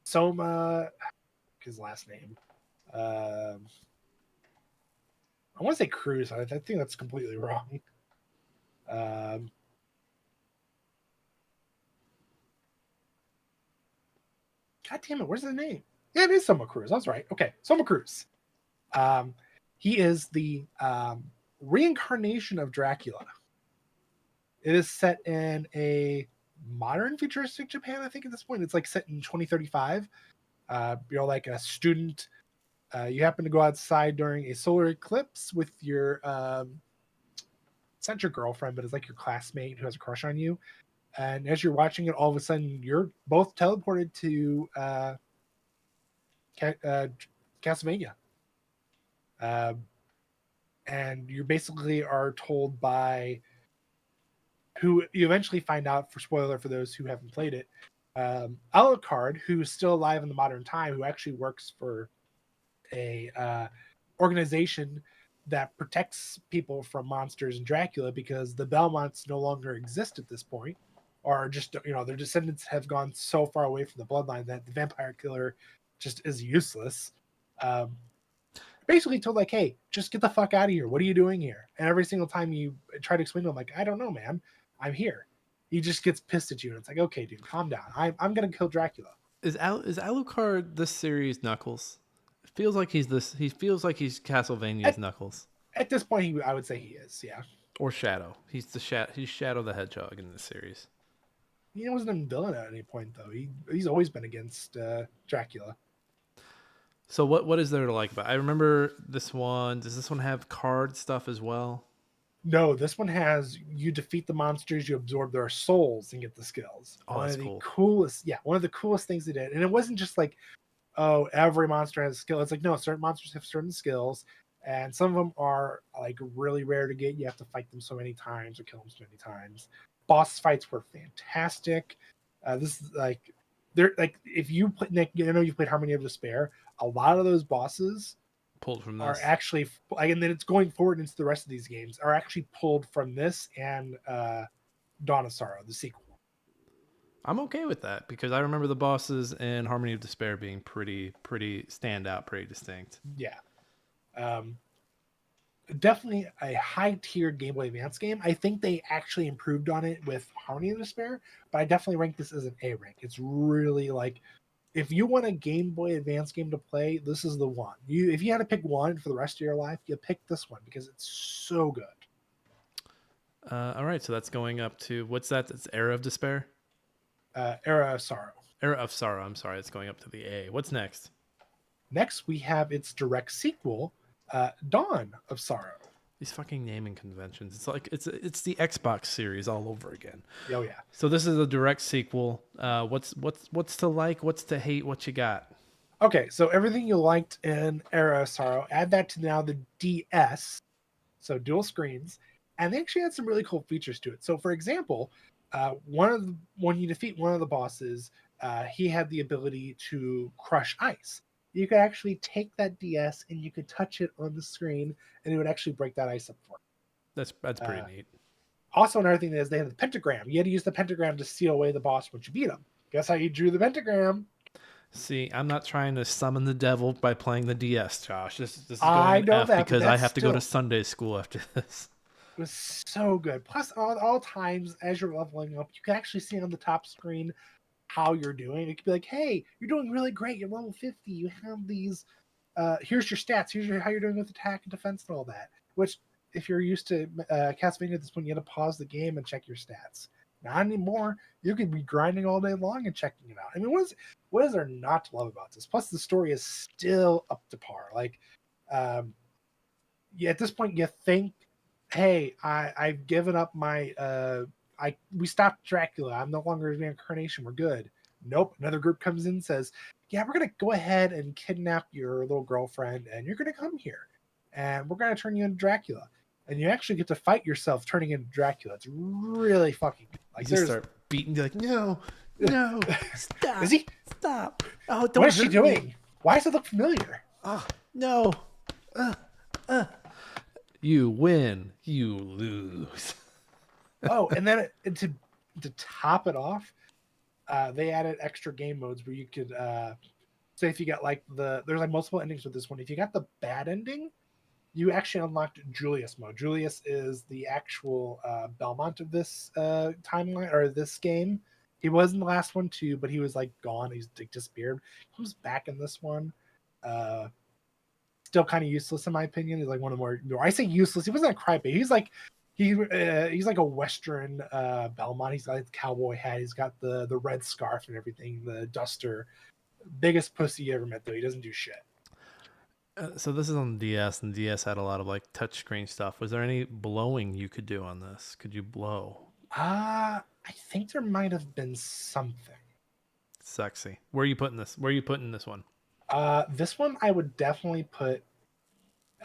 Soma, his last name. I want to say Cruz. I think that's completely wrong. God damn it, where's the name? Yeah, it is Soma Cruz. That's right. Okay, Soma Cruz. He is the reincarnation of Dracula. It is set in a modern futuristic Japan, I think at this point. It's like set in 2035. You're like a student. You happen to go outside during a solar eclipse with your, it's not your girlfriend, but it's like your classmate who has a crush on you. And as you're watching it, all of a sudden you're both teleported to Castlevania. And you basically are told by who you eventually find out, for spoiler for those who haven't played it, Alucard, who's still alive in the modern time, who actually works for a organization that protects people from monsters and Dracula, because the Belmonts no longer exist at this point, or just, their descendants have gone so far away from the bloodline that the vampire killer just is useless. Basically told like, hey, just get the fuck out of here. What are you doing here? And every single time you try to explain to him, like, I don't know, man, I'm here. He just gets pissed at you, and it's like, okay, dude, calm down. I'm gonna kill Dracula. Is Alucard this series Knuckles? It feels like he's this. He feels like he's Castlevania's Knuckles. At this point, I would say he is, yeah. Or Shadow. He's He's Shadow the Hedgehog in this series. He wasn't a villain at any point, though. He's always been against Dracula. So what is there to like about it? I remember this one. Does this one have card stuff as well? No, this one has, you defeat the monsters, you absorb their souls and get the skills. Oh, that's cool. One of the coolest things they did. And it wasn't just like, oh, every monster has a skill. It's like, no, certain monsters have certain skills, and some of them are like really rare to get. You have to fight them so many times or kill them so many times. Boss fights were fantastic. This is like, they're like, if you play, Nick, I know you've played Harmony of Despair. A lot of those bosses Pulled from this. Are actually, and then it's going forward into the rest of these games, are actually pulled from this and Dawn of Sorrow, the sequel. I'm okay with that, because I remember the bosses in Harmony of Despair being pretty standout, pretty distinct. Yeah. Definitely a high-tier Game Boy Advance game. I think they actually improved on it with Harmony of Despair, but I definitely rank this as an A rank. It's really like, if you want a Game Boy Advance game to play, this is the one. If you had to pick one for the rest of your life, you pick this one because it's so good. All right, so that's going up to, what's that? It's Era of Despair? Era of Sorrow. Era of Sorrow, I'm sorry. It's going up to the A. What's next? Next, we have its direct sequel, Dawn of Sorrow. These fucking naming conventions. It's like it's the Xbox series all over again. Oh yeah. So this is a direct sequel. What's to like? What's to hate? What you got? Okay, so everything you liked in Era of Sorrow, add that to now the DS, so dual screens, and they actually had some really cool features to it. So, for example, when you defeat one of the bosses, he had the ability to crush ice. You could actually take that DS and you could touch it on the screen, and it would actually break that ice up for you. That's pretty neat. Also, another thing is they had the pentagram. You had to use the pentagram to seal away the boss once you beat him. Guess how you drew the pentagram? See, I'm not trying to summon the devil by playing the DS, Josh. This is I going know F that, because I have to go to Sunday school after this. It was so good. Plus, all times as you're leveling up, you can actually see on the top screen how you're doing. It could be like, hey, you're doing really great. You're level 50. You have these here's your stats. How you're doing with attack and defense and all that. Which, if you're used to Castlevania at this point, you had to pause the game and check your stats. Not anymore. You could be grinding all day long and checking it out. I mean, what is there not to love about this? Plus, the story is still up to par. Like, at this point, you think, hey, I've given up my we stopped Dracula. I'm no longer an incarnation. We're good. Nope. Another group comes in and says, yeah, we're gonna go ahead and kidnap your little girlfriend, and you're gonna come here, and we're gonna turn you into Dracula, and you actually get to fight yourself turning into Dracula. It's really fucking good. Like, you just start beating, you're like, no, stop. Is he? Stop. Oh, don't. What is she hurt doing? me. Why does it look familiar? Oh, no. You win, you lose. Oh, and then to top it off, they added extra game modes where you could say if you got like there's like multiple endings with this one. If you got the bad ending, you actually unlocked Julius mode. Julius is the actual Belmont of this timeline or this game. He was in the last one too, but he was like gone. He's like disappeared. He comes back in this one. Still kind of useless in my opinion. He's like one of the more I say useless. He wasn't a crybaby. He's like he's like a Western Belmont. He's got like the cowboy hat. He's got the red scarf and everything. The duster. Biggest pussy you ever met though. He doesn't do shit. So this is on DS, and DS had a lot of like touchscreen stuff. Was there any blowing you could do on this? Could you blow? I think there might have been something. Sexy. Where are you putting this? Where are you putting this one? This one I would definitely put.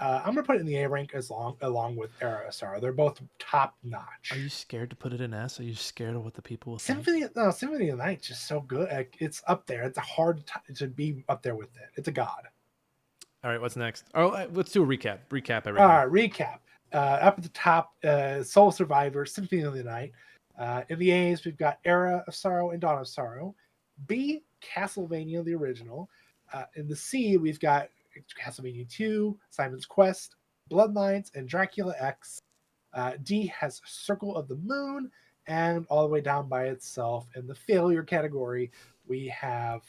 I'm gonna put it in the A rank along with Era of Sorrow. They're both top notch. Are you scared to put it in S? Are you scared of what the people will think? Symphony of the Night's just so good. Like, it's up there. It's hard to be up there with it. It's a god. All right, what's next? Oh, let's do a recap. Recap everything. All right, recap. Up at the top, Soul Survivor, Symphony of the Night. In the A's, we've got Era of Sorrow and Dawn of Sorrow. B, Castlevania, the original. In the C, we've got Castlevania 2, Simon's Quest, Bloodlines, and Dracula X. D has Circle of the Moon, and all the way down by itself in the failure category, we have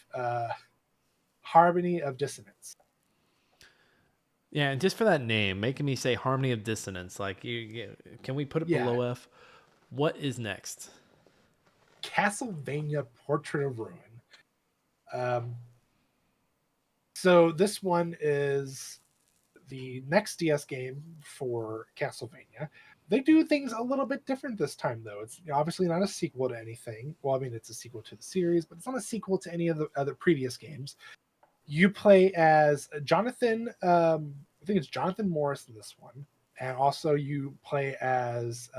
Harmony of Dissonance. Yeah, and just for that name, making me say Harmony of Dissonance, like, can we put it below F? What is next? Castlevania Portrait of Ruin. So this one is the next DS game for Castlevania. They do things a little bit different this time, though. It's obviously not a sequel to anything. Well, I mean, it's a sequel to the series, but it's not a sequel to any of the other previous games. You play as Jonathan, I think it's Jonathan Morris in this one. And also you play as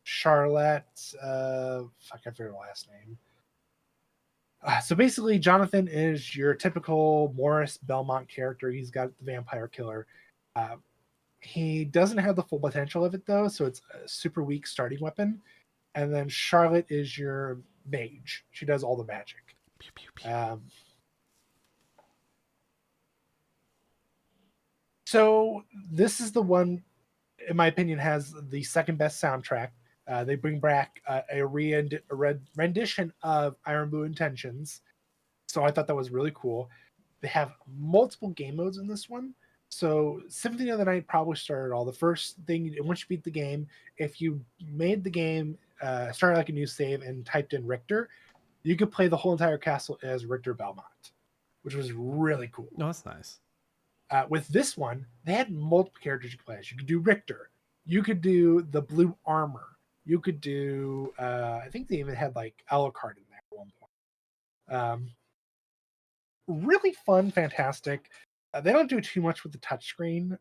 Charlotte, I can't figure the last name. So basically, Jonathan is your typical Morris Belmont character. He's got the vampire killer. He doesn't have the full potential of it, though, so it's a super weak starting weapon. And then Charlotte is your mage. She does all the magic. Pew, pew, pew. So this is the one, in my opinion, has the second best soundtrack. They bring back a rendition of Iron Blue Intentions. So I thought that was really cool. They have multiple game modes in this one. So Symphony of the Night probably started all. The first thing, once you beat the game, if you made the game, started like a new save and typed in Richter, you could play the whole entire castle as Richter Belmont, which was really cool. No, that's nice. With this one, they had multiple characters you could play as. You could do Richter. You could do the blue armor. You could do, I think they even had like Alucard in there at one point. Really fun, fantastic. They don't do too much with the touchscreen.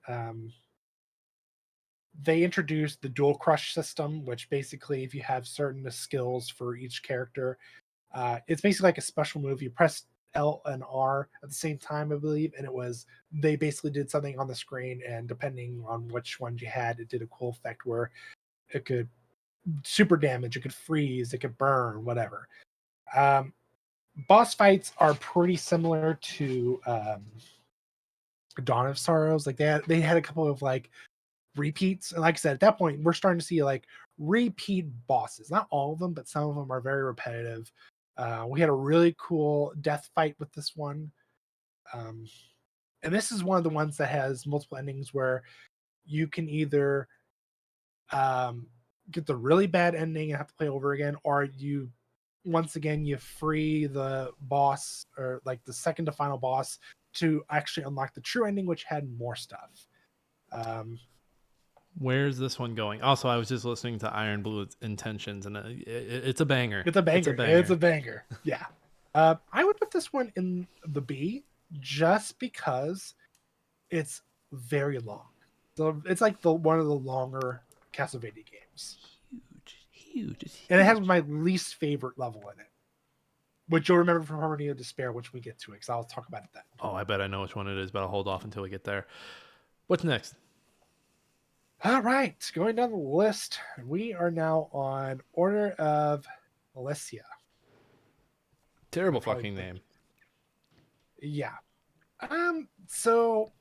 They introduced the dual crush system, which basically, if you have certain skills for each character, it's basically like a special move. You press L and R at the same time, I believe, and they basically did something on the screen, and depending on which ones you had, it did a cool effect where it could super damage, it could freeze, it could burn, whatever. Boss fights are pretty similar to Dawn of Sorrows. Like they had a couple of like repeats, and like I said, at that point we're starting to see like repeat bosses. Not all of them, but some of them are very repetitive. We had a really cool death fight with this one. And this is one of the ones that has multiple endings where you can either get the really bad ending and have to play over again, or you once again you free the boss or like the second to final boss to actually unlock the true ending, which had more stuff. Where's this one going? Also, I was just listening to Iron Blue Intentions, and it's a banger. It's a banger. It's a banger. It's a banger. Yeah. I would put this one in the B just because it's very long. So it's like one of the longer Castlevania games. Huge. It's huge. And it has my least favorite level in it, which you'll remember from Harmony of Despair, which we get to it, because I'll talk about it then. Oh, I bet I know which one it is, but I'll hold off until we get there. What's next? All right, going down the list, we are now on Order of Alicia. Terrible fucking name. Yeah. So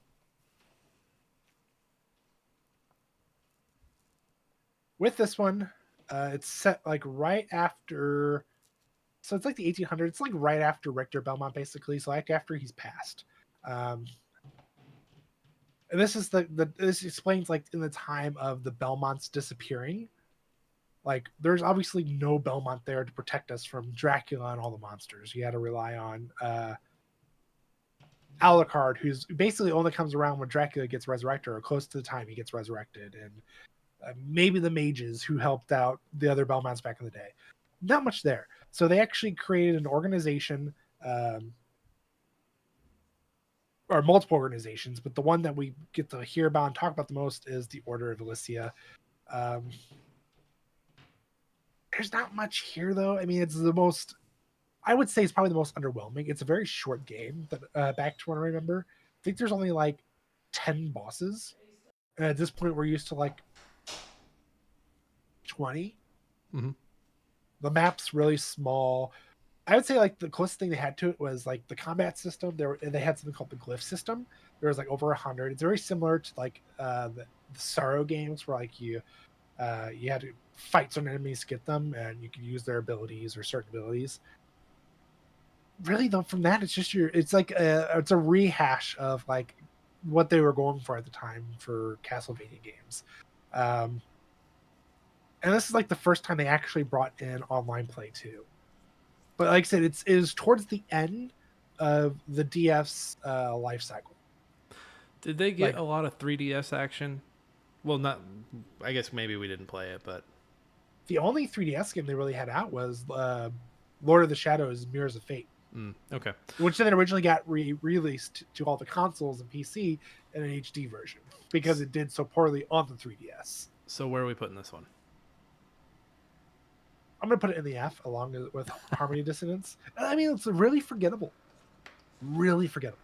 with this one, it's set like right after. So it's like the 1800s. It's like right after Richter Belmont, basically. So like after he's passed. And this is this explains like in the time of the Belmonts disappearing. Like there's obviously no Belmont there to protect us from Dracula and all the monsters. You had to rely on Alucard, who's basically only comes around when Dracula gets resurrected or close to the time he gets resurrected, and maybe the mages who helped out the other Belmonts back in the day. Not much there. So they actually created an organization, or multiple organizations, but the one that we get to hear about and talk about the most is the Order of Alicia. There's not much here, though. I mean, it's the most... I would say it's probably the most underwhelming. It's a very short game, that back to what I remember. I think there's only like 10 bosses. And at this point, we're used to like 20. Mm-hmm. The map's really small. I would say like the closest thing they had to it was like the combat system. They had something called the glyph system. There was like over 100. It's very similar to like the Sorrow games, where like you had to fight certain enemies to get them, and you could use their abilities or certain abilities. Really though, from that, it's like it's a rehash of like what they were going for at the time for Castlevania games. And this is like the first time they actually brought in online play too. But like I said, it is towards the end of the DS life cycle. Did they get a lot of 3DS action? Well, not. I guess maybe we didn't play it, but the only 3DS game they really had out was Lord of the Shadows: Mirrors of Fate. Okay. Which then originally got released to all the consoles and PC in an HD version because it did so poorly on the 3DS. So where are we putting this one? I'm going to put it in the F along with Harmony of Dissonance. I mean, it's really forgettable. Really forgettable.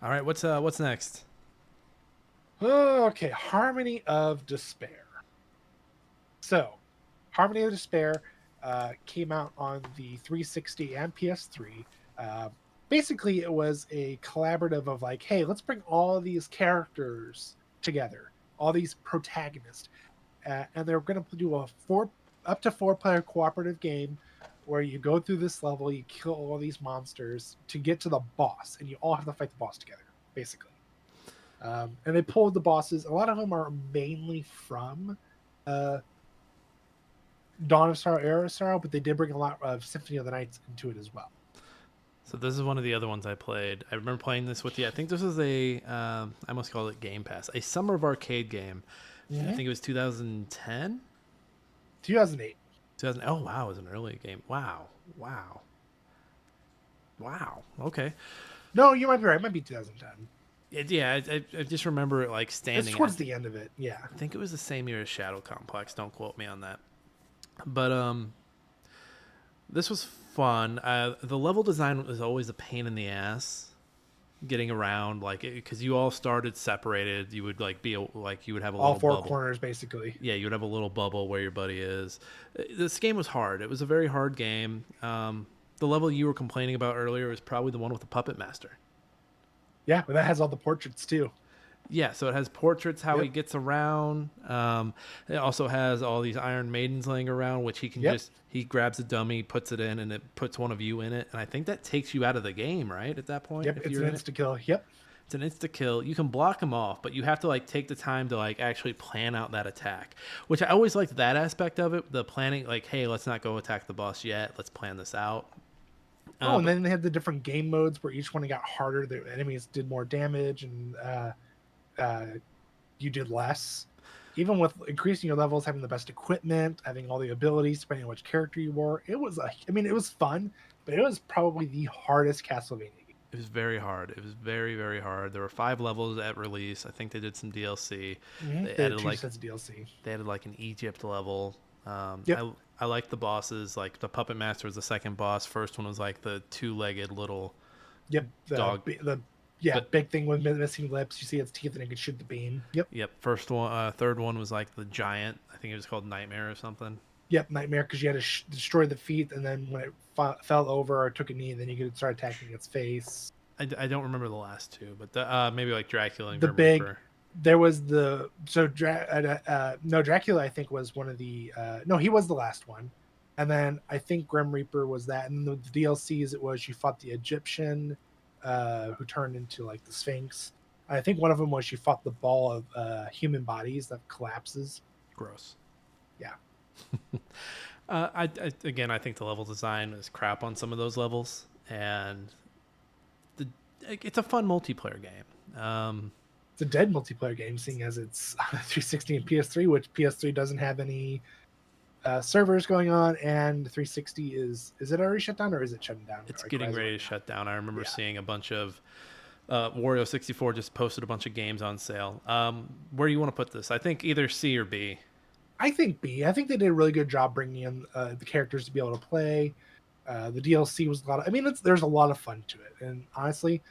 All right, what's next? Okay, Harmony of Despair. So, Harmony of Despair came out on the 360 and PS3. Basically, it was a collaborative of like, hey, let's bring all of these characters together, all these protagonists. And they're going to do a up to 4-player cooperative game where you go through this level, you kill all these monsters to get to the boss, and you all have to fight the boss together, basically. And they pulled the bosses. A lot of them are mainly from Dawn of Sorrow, Era of Sorrow, but they did bring a lot of Symphony of the Nights into it as well. So this is one of the other ones I played. I remember playing this with you. I think this was I almost called it Game Pass, a Summer of Arcade game. Mm-hmm. I think it was 2010? 2008. Oh, wow. It was an early game. Wow. Okay. No, you might be right. It might be 2010. I just remember it like standing. It's towards the end of it, yeah. I think it was the same year as Shadow Complex. Don't quote me on that. But this was fun. The level design was always a pain in the ass. Getting around, like, because you all started separated. You would like you would have a all little four bubble. Corners basically. Yeah, you would have a little bubble where your buddy is. This game was hard. It was a very hard game. The level you were complaining about earlier is probably the one with the Puppet Master. Yeah, but that has all the portraits too. Yeah, so it has portraits how Yep. he gets around. It also has all these Iron Maidens laying around, which he can Yep. he grabs a dummy, puts it in, and it puts one of you in it. And I think that takes you out of the game, right? At that point, Yep. if It's you're an in it, insta kill. Yep. it's an insta kill. You can block him off, but you have to like take the time to like actually plan out that attack, which I always liked that aspect of it. The planning, like, hey, let's not go attack the boss yet. Let's plan this out. Oh, and But then they had the different game modes where each one got harder. The enemies did more damage, and uh, you did less. Even with increasing your levels, having the best equipment, having all the abilities, depending on which character you were, it was it was fun, but it was probably the hardest Castlevania game. it was very hard. It was very, very hard. There were 5 levels at release. I think they did some DLC. They They had added two like sets of DLC. They added like an Egypt level. Yep. I like the bosses. Like the Puppet Master was the second boss. First one was like the 2-legged little Yep. dog. But Big thing with missing lips. You see its teeth and it could shoot the beam. Yep. yep, first one, third one was like the giant. I think it was called Nightmare or something. Yep. Nightmare, because you had to destroy the feet, and then when it fell over or took a knee, then you could start attacking its face. I don't remember the last two, but maybe like Dracula and The Grim big Reaper. There was no, Dracula I think was one of the no, he was the last one, and then I think Grim Reaper was that, and the DLCs it was you fought the Egyptian who turned into like the Sphinx. I think one of them was you fought the ball of human bodies that collapses. Gross. Yeah. Again, I think the level design is crap on some of those levels, and it's a fun multiplayer game. It's a dead multiplayer game, seeing as it's on 360 and PS3, which PS3 doesn't have any servers going on, and 360 is it already shut down or is it shutting down? It's getting ready to shut down. I remember seeing a bunch of Wario64 just posted a bunch of games on sale. Where do you want to put this? I think either C or B. I think B. I think they did a really good job bringing in the characters to be able to play. The DLC was a lot of, there's a lot of fun to it, and honestly,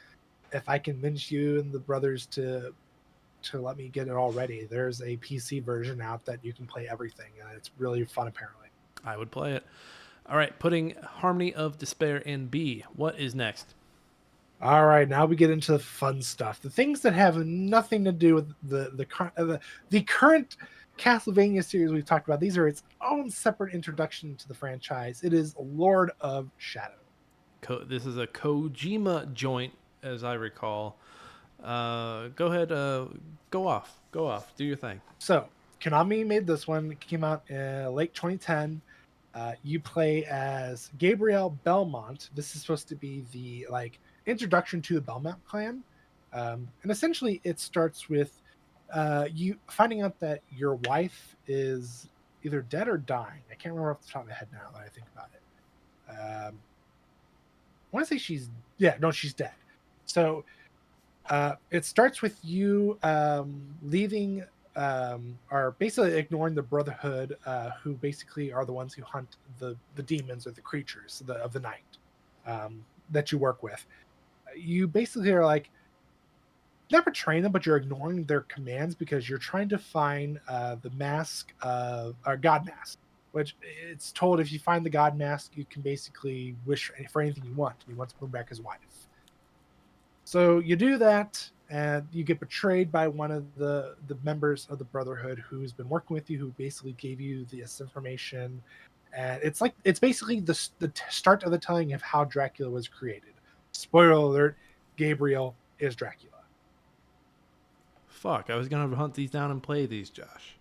if I convince you and the brothers to let me get it already, there's a PC version out that you can play everything, and it's really fun. Apparently, I would play it. All right, putting Harmony of Despair in B. What is next? all right, now we get into the fun stuff, the things that have nothing to do with the current Castlevania series we've talked about. These are its own separate introduction to the franchise. It is Lord of Shadow. This is a Kojima joint, as I recall. Go ahead. Go off. Do your thing. So Konami made this one. It came out in late 2010. You play as Gabriel Belmont. This is supposed to be the introduction to the Belmont clan, and essentially it starts with you finding out that your wife is either dead or dying. I can't remember off the top of my head now that I think about it. I want to say she's dead. So it starts with you leaving are basically ignoring the Brotherhood, who basically are the ones who hunt the demons or the creatures of the night that you work with. You basically are not betraying them, but you're ignoring their commands because you're trying to find the mask of or God mask, which it's told if you find the God mask, you can basically wish for anything you want. He wants to bring back his wife. So you do that, and you get betrayed by one of the members of the Brotherhood who's been working with you, who basically gave you this information. And it's basically the start of the telling of how Dracula was created. Spoiler alert: Gabriel is Dracula. Fuck, I was gonna hunt these down and play these, Josh.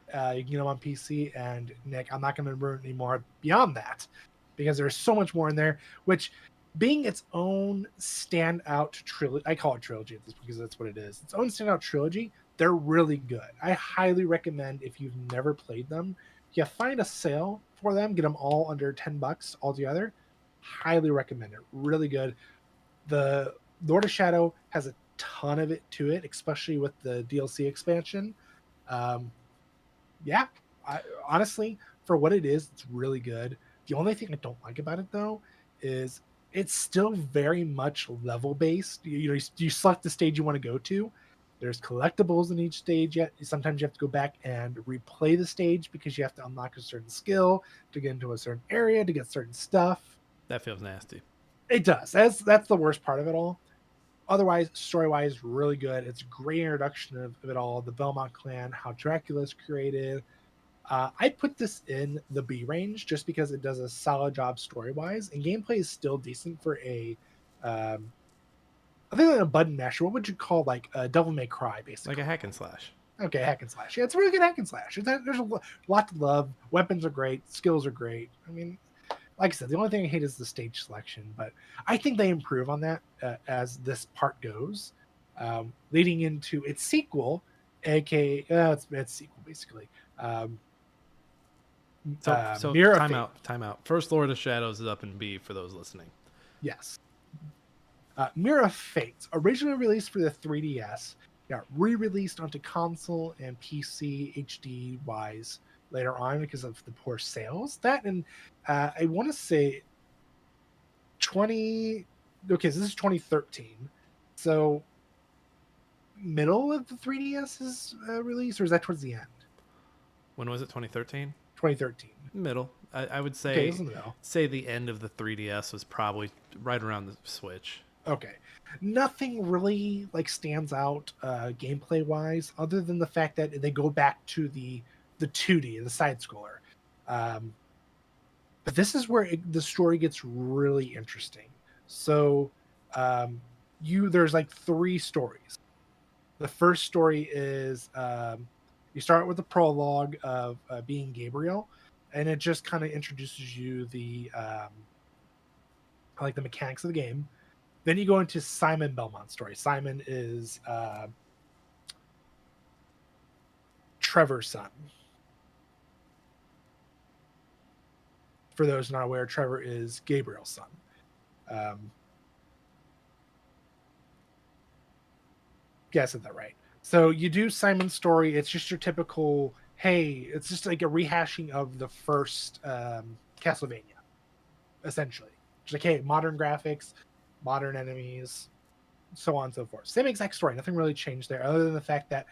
You can get them on PC, and Nick, I'm not going to ruin any more beyond that because there's so much more in there, which being its own standout trilogy, I call it trilogy because that's what it is. Its own standout trilogy, they're really good. I highly recommend if you've never played them, you find a sale for them, get them all under $10 altogether. Highly recommend it. Really good. The Lord of Shadow has a ton of it to it, especially with the DLC expansion. Yeah, honestly, for what it is, it's really good. The only thing I don't like about it, though, is it's still very much level based. You select the stage you want to go to. There's collectibles in each stage. Yet sometimes you have to go back and replay the stage because you have to unlock a certain skill to get into a certain area to get certain stuff. That feels nasty. It does. That's the worst part of it all. otherwise, story-wise, really good. It's a great introduction of it all, the Belmont clan, how Dracula's created. I put this in the B range just because it does a solid job story-wise, and gameplay is still decent for a other than a button masher. What would you call like a Devil May Cry, basically? Like a hack and slash. Okay, hack and slash. Yeah, it's a really good hack and slash. There's a lot to love. Weapons are great. Skills are great. I mean, like I said, the only thing I hate is the stage selection, but I think they improve on that as this part goes, leading into its sequel, aka it's sequel basically. So Mirror of time Fate. out. First Lord of Shadows is up in B for those listening. Yes. Mirror of Fate, originally released for the 3DS, got re-released onto console and PC HD wise later on because of the poor sales. That and I want to say 20. Okay, so this is 2013. So middle of the 3DS's release, or is that towards the end? When was it? 2013. 2013. Middle. I would say. Okay, this is in the middle. Say the end of the 3DS was probably right around the Switch. Okay. Nothing really like stands out gameplay wise, other than the fact that they go back to the 2D, the side scroller. But this is where the story gets really interesting. So there's like 3 stories. The first story is you start with the prologue of being Gabriel, and it just kind of introduces you the like the mechanics of the game. Then you go into Simon Belmont's story. Simon is Trevor's son. For those not aware, Trevor is Gabriel's son. Yeah, I said that right. So you do Simon's story. It's just your typical, hey, it's just like a rehashing of the first Castlevania, essentially. Just like, hey, modern graphics, modern enemies, so on and so forth. Same exact story. Nothing really changed there, other than the fact that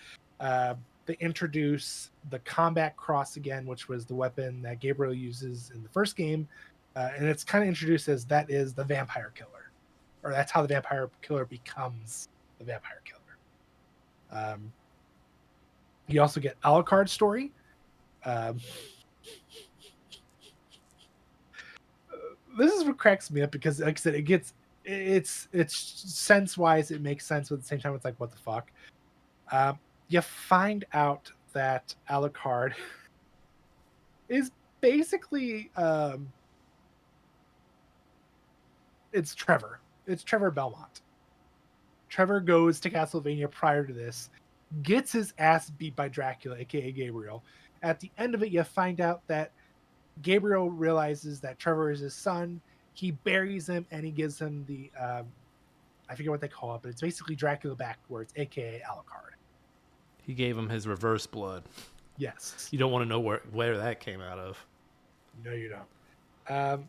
they introduce the combat cross again, which was the weapon that Gabriel uses in the first game, and it's kind of introduced as that is the vampire killer, or that's how the vampire killer becomes the vampire killer. You also get Alucard's story. This is what cracks me up because, like I said, it's sense wise it makes sense, but at the same time it's like, what the fuck. You find out that Alucard is basically it's Trevor Belmont. Trevor goes to Castlevania prior to this, gets his ass beat by Dracula, aka Gabriel. At the end of it, you find out that Gabriel realizes that Trevor is his son. He buries him and he gives him the I forget what they call it, but it's basically Dracula backwards, aka Alucard. He gave him his reverse blood. Yes. You don't want to know where that came out of. No, you don't.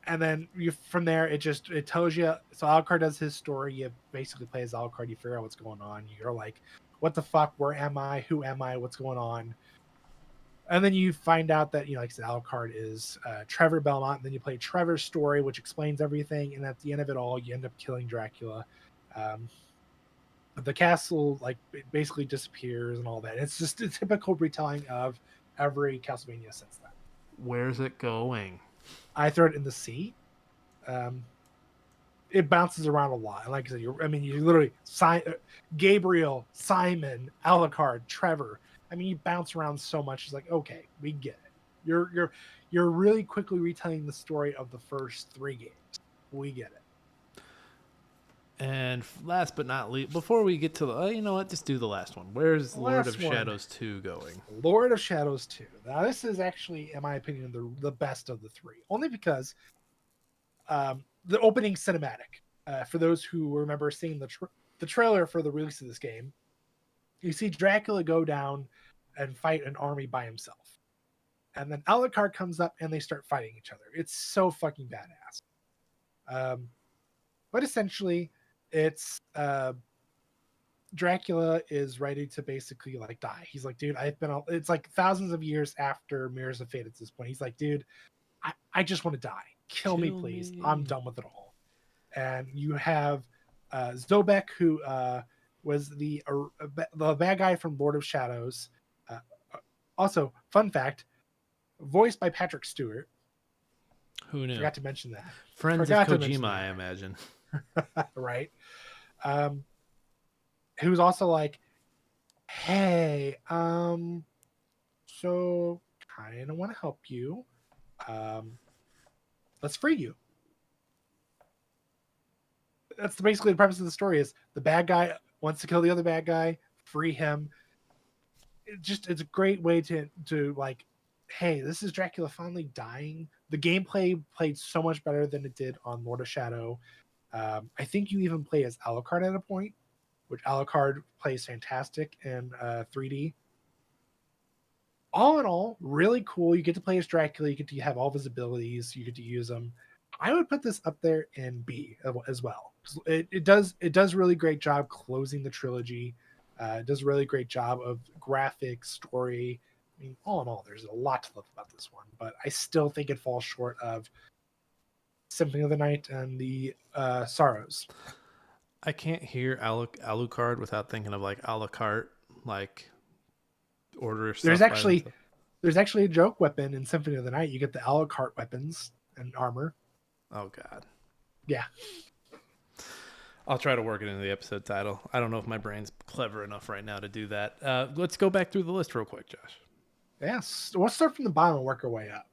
And then from there, it tells you. So Alucard does his story. You basically play as Alucard. You figure out what's going on. You're like, what the fuck? Where am I? Who am I? What's going on? And then you find out that, like I said, Alucard is Trevor Belmont. And then you play Trevor's story, which explains everything. And at the end of it all, you end up killing Dracula. The castle it basically disappears and all that. It's just a typical retelling of every Castlevania since then. Where's it going? I throw it in the sea. It bounces around a lot. And like I said, you literally Gabriel, Simon, Alucard, Trevor. I mean, you bounce around so much. It's like, okay, we get it. You're really quickly retelling the story of the first 3 games. We get it. And last but not least, before we get to you know what, just do the last one. Where's Lord of Shadows 2 going? Lord of Shadows 2. Now, this is actually, in my opinion, the best of the 3. Only because the opening cinematic, for those who remember seeing the trailer for the release of this game, you see Dracula go down and fight an army by himself. And then Alucard comes up and they start fighting each other. It's so fucking badass. But essentially, it's Dracula is ready to basically die. He's like, dude, it's like thousands of years after Mirrors of Fate at this point. He's like, dude, I just want to die. Kill me, please. I'm done with it all. And you have Zobek, who was the bad guy from Lord of Shadows. Also, fun fact, voiced by Patrick Stewart. Who knew? Forgot to mention that. Friends of Kojima, I imagine. Right. Who's also like, hey, so kind of want to help you. Let's free you. That's basically the premise of the story. Is the bad guy wants to kill the other bad guy, free him. It's a great way to like, hey, this is Dracula finally dying. The gameplay played so much better than it did on Lord of Shadow. I think you even play as Alucard at a point, which Alucard plays fantastic in 3D. All in all, really cool. You get to play as Dracula. You get to have all of his abilities. You get to use them. I would put this up there in B as well. It does really great job closing the trilogy. It does a really great job of graphics, story. I mean, all in all, there's a lot to love about this one, but I still think it falls short of Symphony of the Night and the Sorrows. I can't hear Alucard without thinking of like a la carte, like order stuff. There's actually a joke weapon in Symphony of the Night. You get the Alucard weapons and armor. Oh God. Yeah. I'll try to work it into the episode title. I don't know if my brain's clever enough right now to do that. Let's go back through the list real quick, Josh. Yes. We'll start from the bottom and work our way up.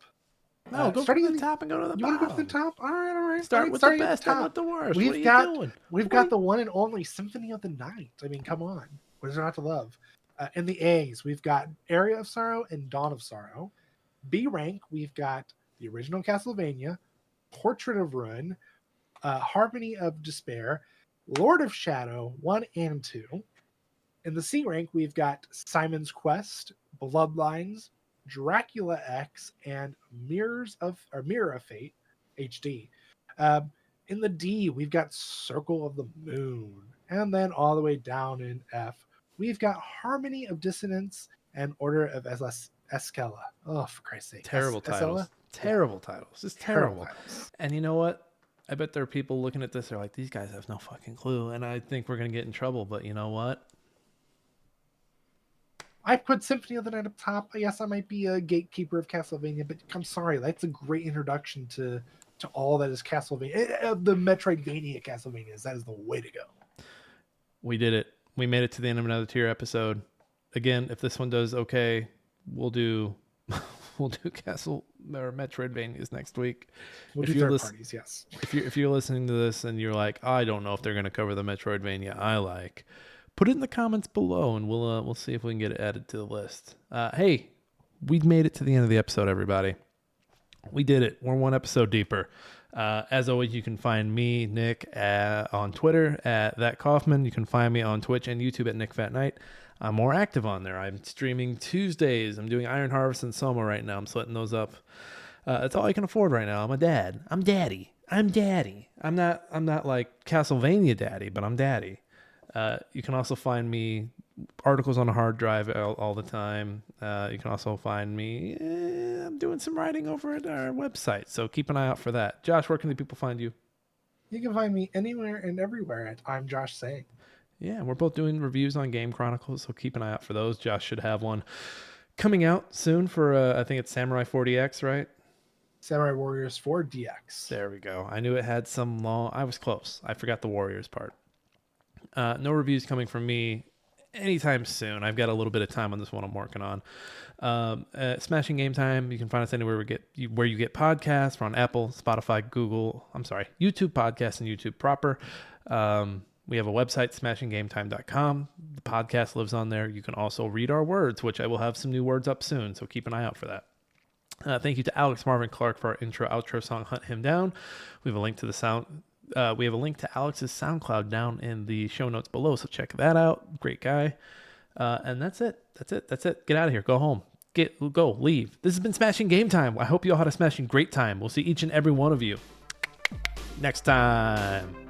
No, go from the top and go to the bottom. You want to go to the top? All right. Start with the best and not the worst. We've got the one and only Symphony of the Night. I mean, come on. What is there not to love? In the A's, we've got Area of Sorrow and Dawn of Sorrow. B rank, we've got the original Castlevania, Portrait of Ruin, Harmony of Despair, Lord of Shadow 1 and 2. In the C rank, we've got Simon's Quest, Bloodlines, Dracula X, and Mirror of Fate HD. In the D, we've got Circle of the Moon. And then all the way down in F, we've got Harmony of Dissonance and Order of Escala. Oh, for Christ's sake. Terrible titles. Terrible titles. Just terrible. And you know what? I bet there are people looking at this. They're like, these guys have no fucking clue. And I think we're going to get in trouble. But you know what? I put Symphony of the Night up top. Yes, I might be a gatekeeper of Castlevania, but I'm sorry. That's a great introduction to all that is Castlevania. The Metroidvania Castlevanias. That is the way to go. We did it. We made it to the end of another tier episode. Again, if this one does okay, we'll do Castle or Metroidvanias next week. We'll do third parties, yes. If you're listening to this and you're like, I don't know if they're going to cover the Metroidvania I like, put it in the comments below and we'll see if we can get it added to the list. Hey, we made it to the end of the episode, everybody. We did it. We're one episode deeper. As always, you can find me, Nick, on Twitter at That Kaufman. You can find me on Twitch and YouTube at Nick Fat Knight. I'm more active on there. I'm streaming Tuesdays. I'm doing Iron Harvest and Soma right now. I'm splitting those up. That's all I can afford right now. I'm a dad. I'm daddy. I'm not like Castlevania daddy, but I'm daddy. You can also find me articles on a hard drive all the time. You can also find me. I'm doing some writing over at our website, so keep an eye out for that. Josh, where can the people find you? You can find me anywhere and everywhere at I'm Josh Saying. Yeah, we're both doing reviews on Game Chronicles, so keep an eye out for those. Josh should have one coming out soon for, I think it's Samurai 40X, right? Samurai Warriors 4 DX. There we go. I knew it had some long... I was close. I forgot the Warriors part. No reviews coming from me anytime soon. I've got a little bit of time on this one I'm working on. Smashing Game Time. You can find us anywhere where you get podcasts. We're on Apple, Spotify, Google. I'm sorry, YouTube Podcasts and YouTube proper. We have a website, smashinggametime.com. The podcast lives on there. You can also read our words, which I will have some new words up soon, so keep an eye out for that. Thank you to Alex Marvin Clark for our intro outro song, Hunt Him Down. We have a link to we have a link to Alex's SoundCloud down in the show notes below, so check that out. Great guy. And that's it. Get out of here. Go home. Go. Leave. This has been Smashing Game Time. I hope you all had a smashing great time. We'll see each and every one of you next time.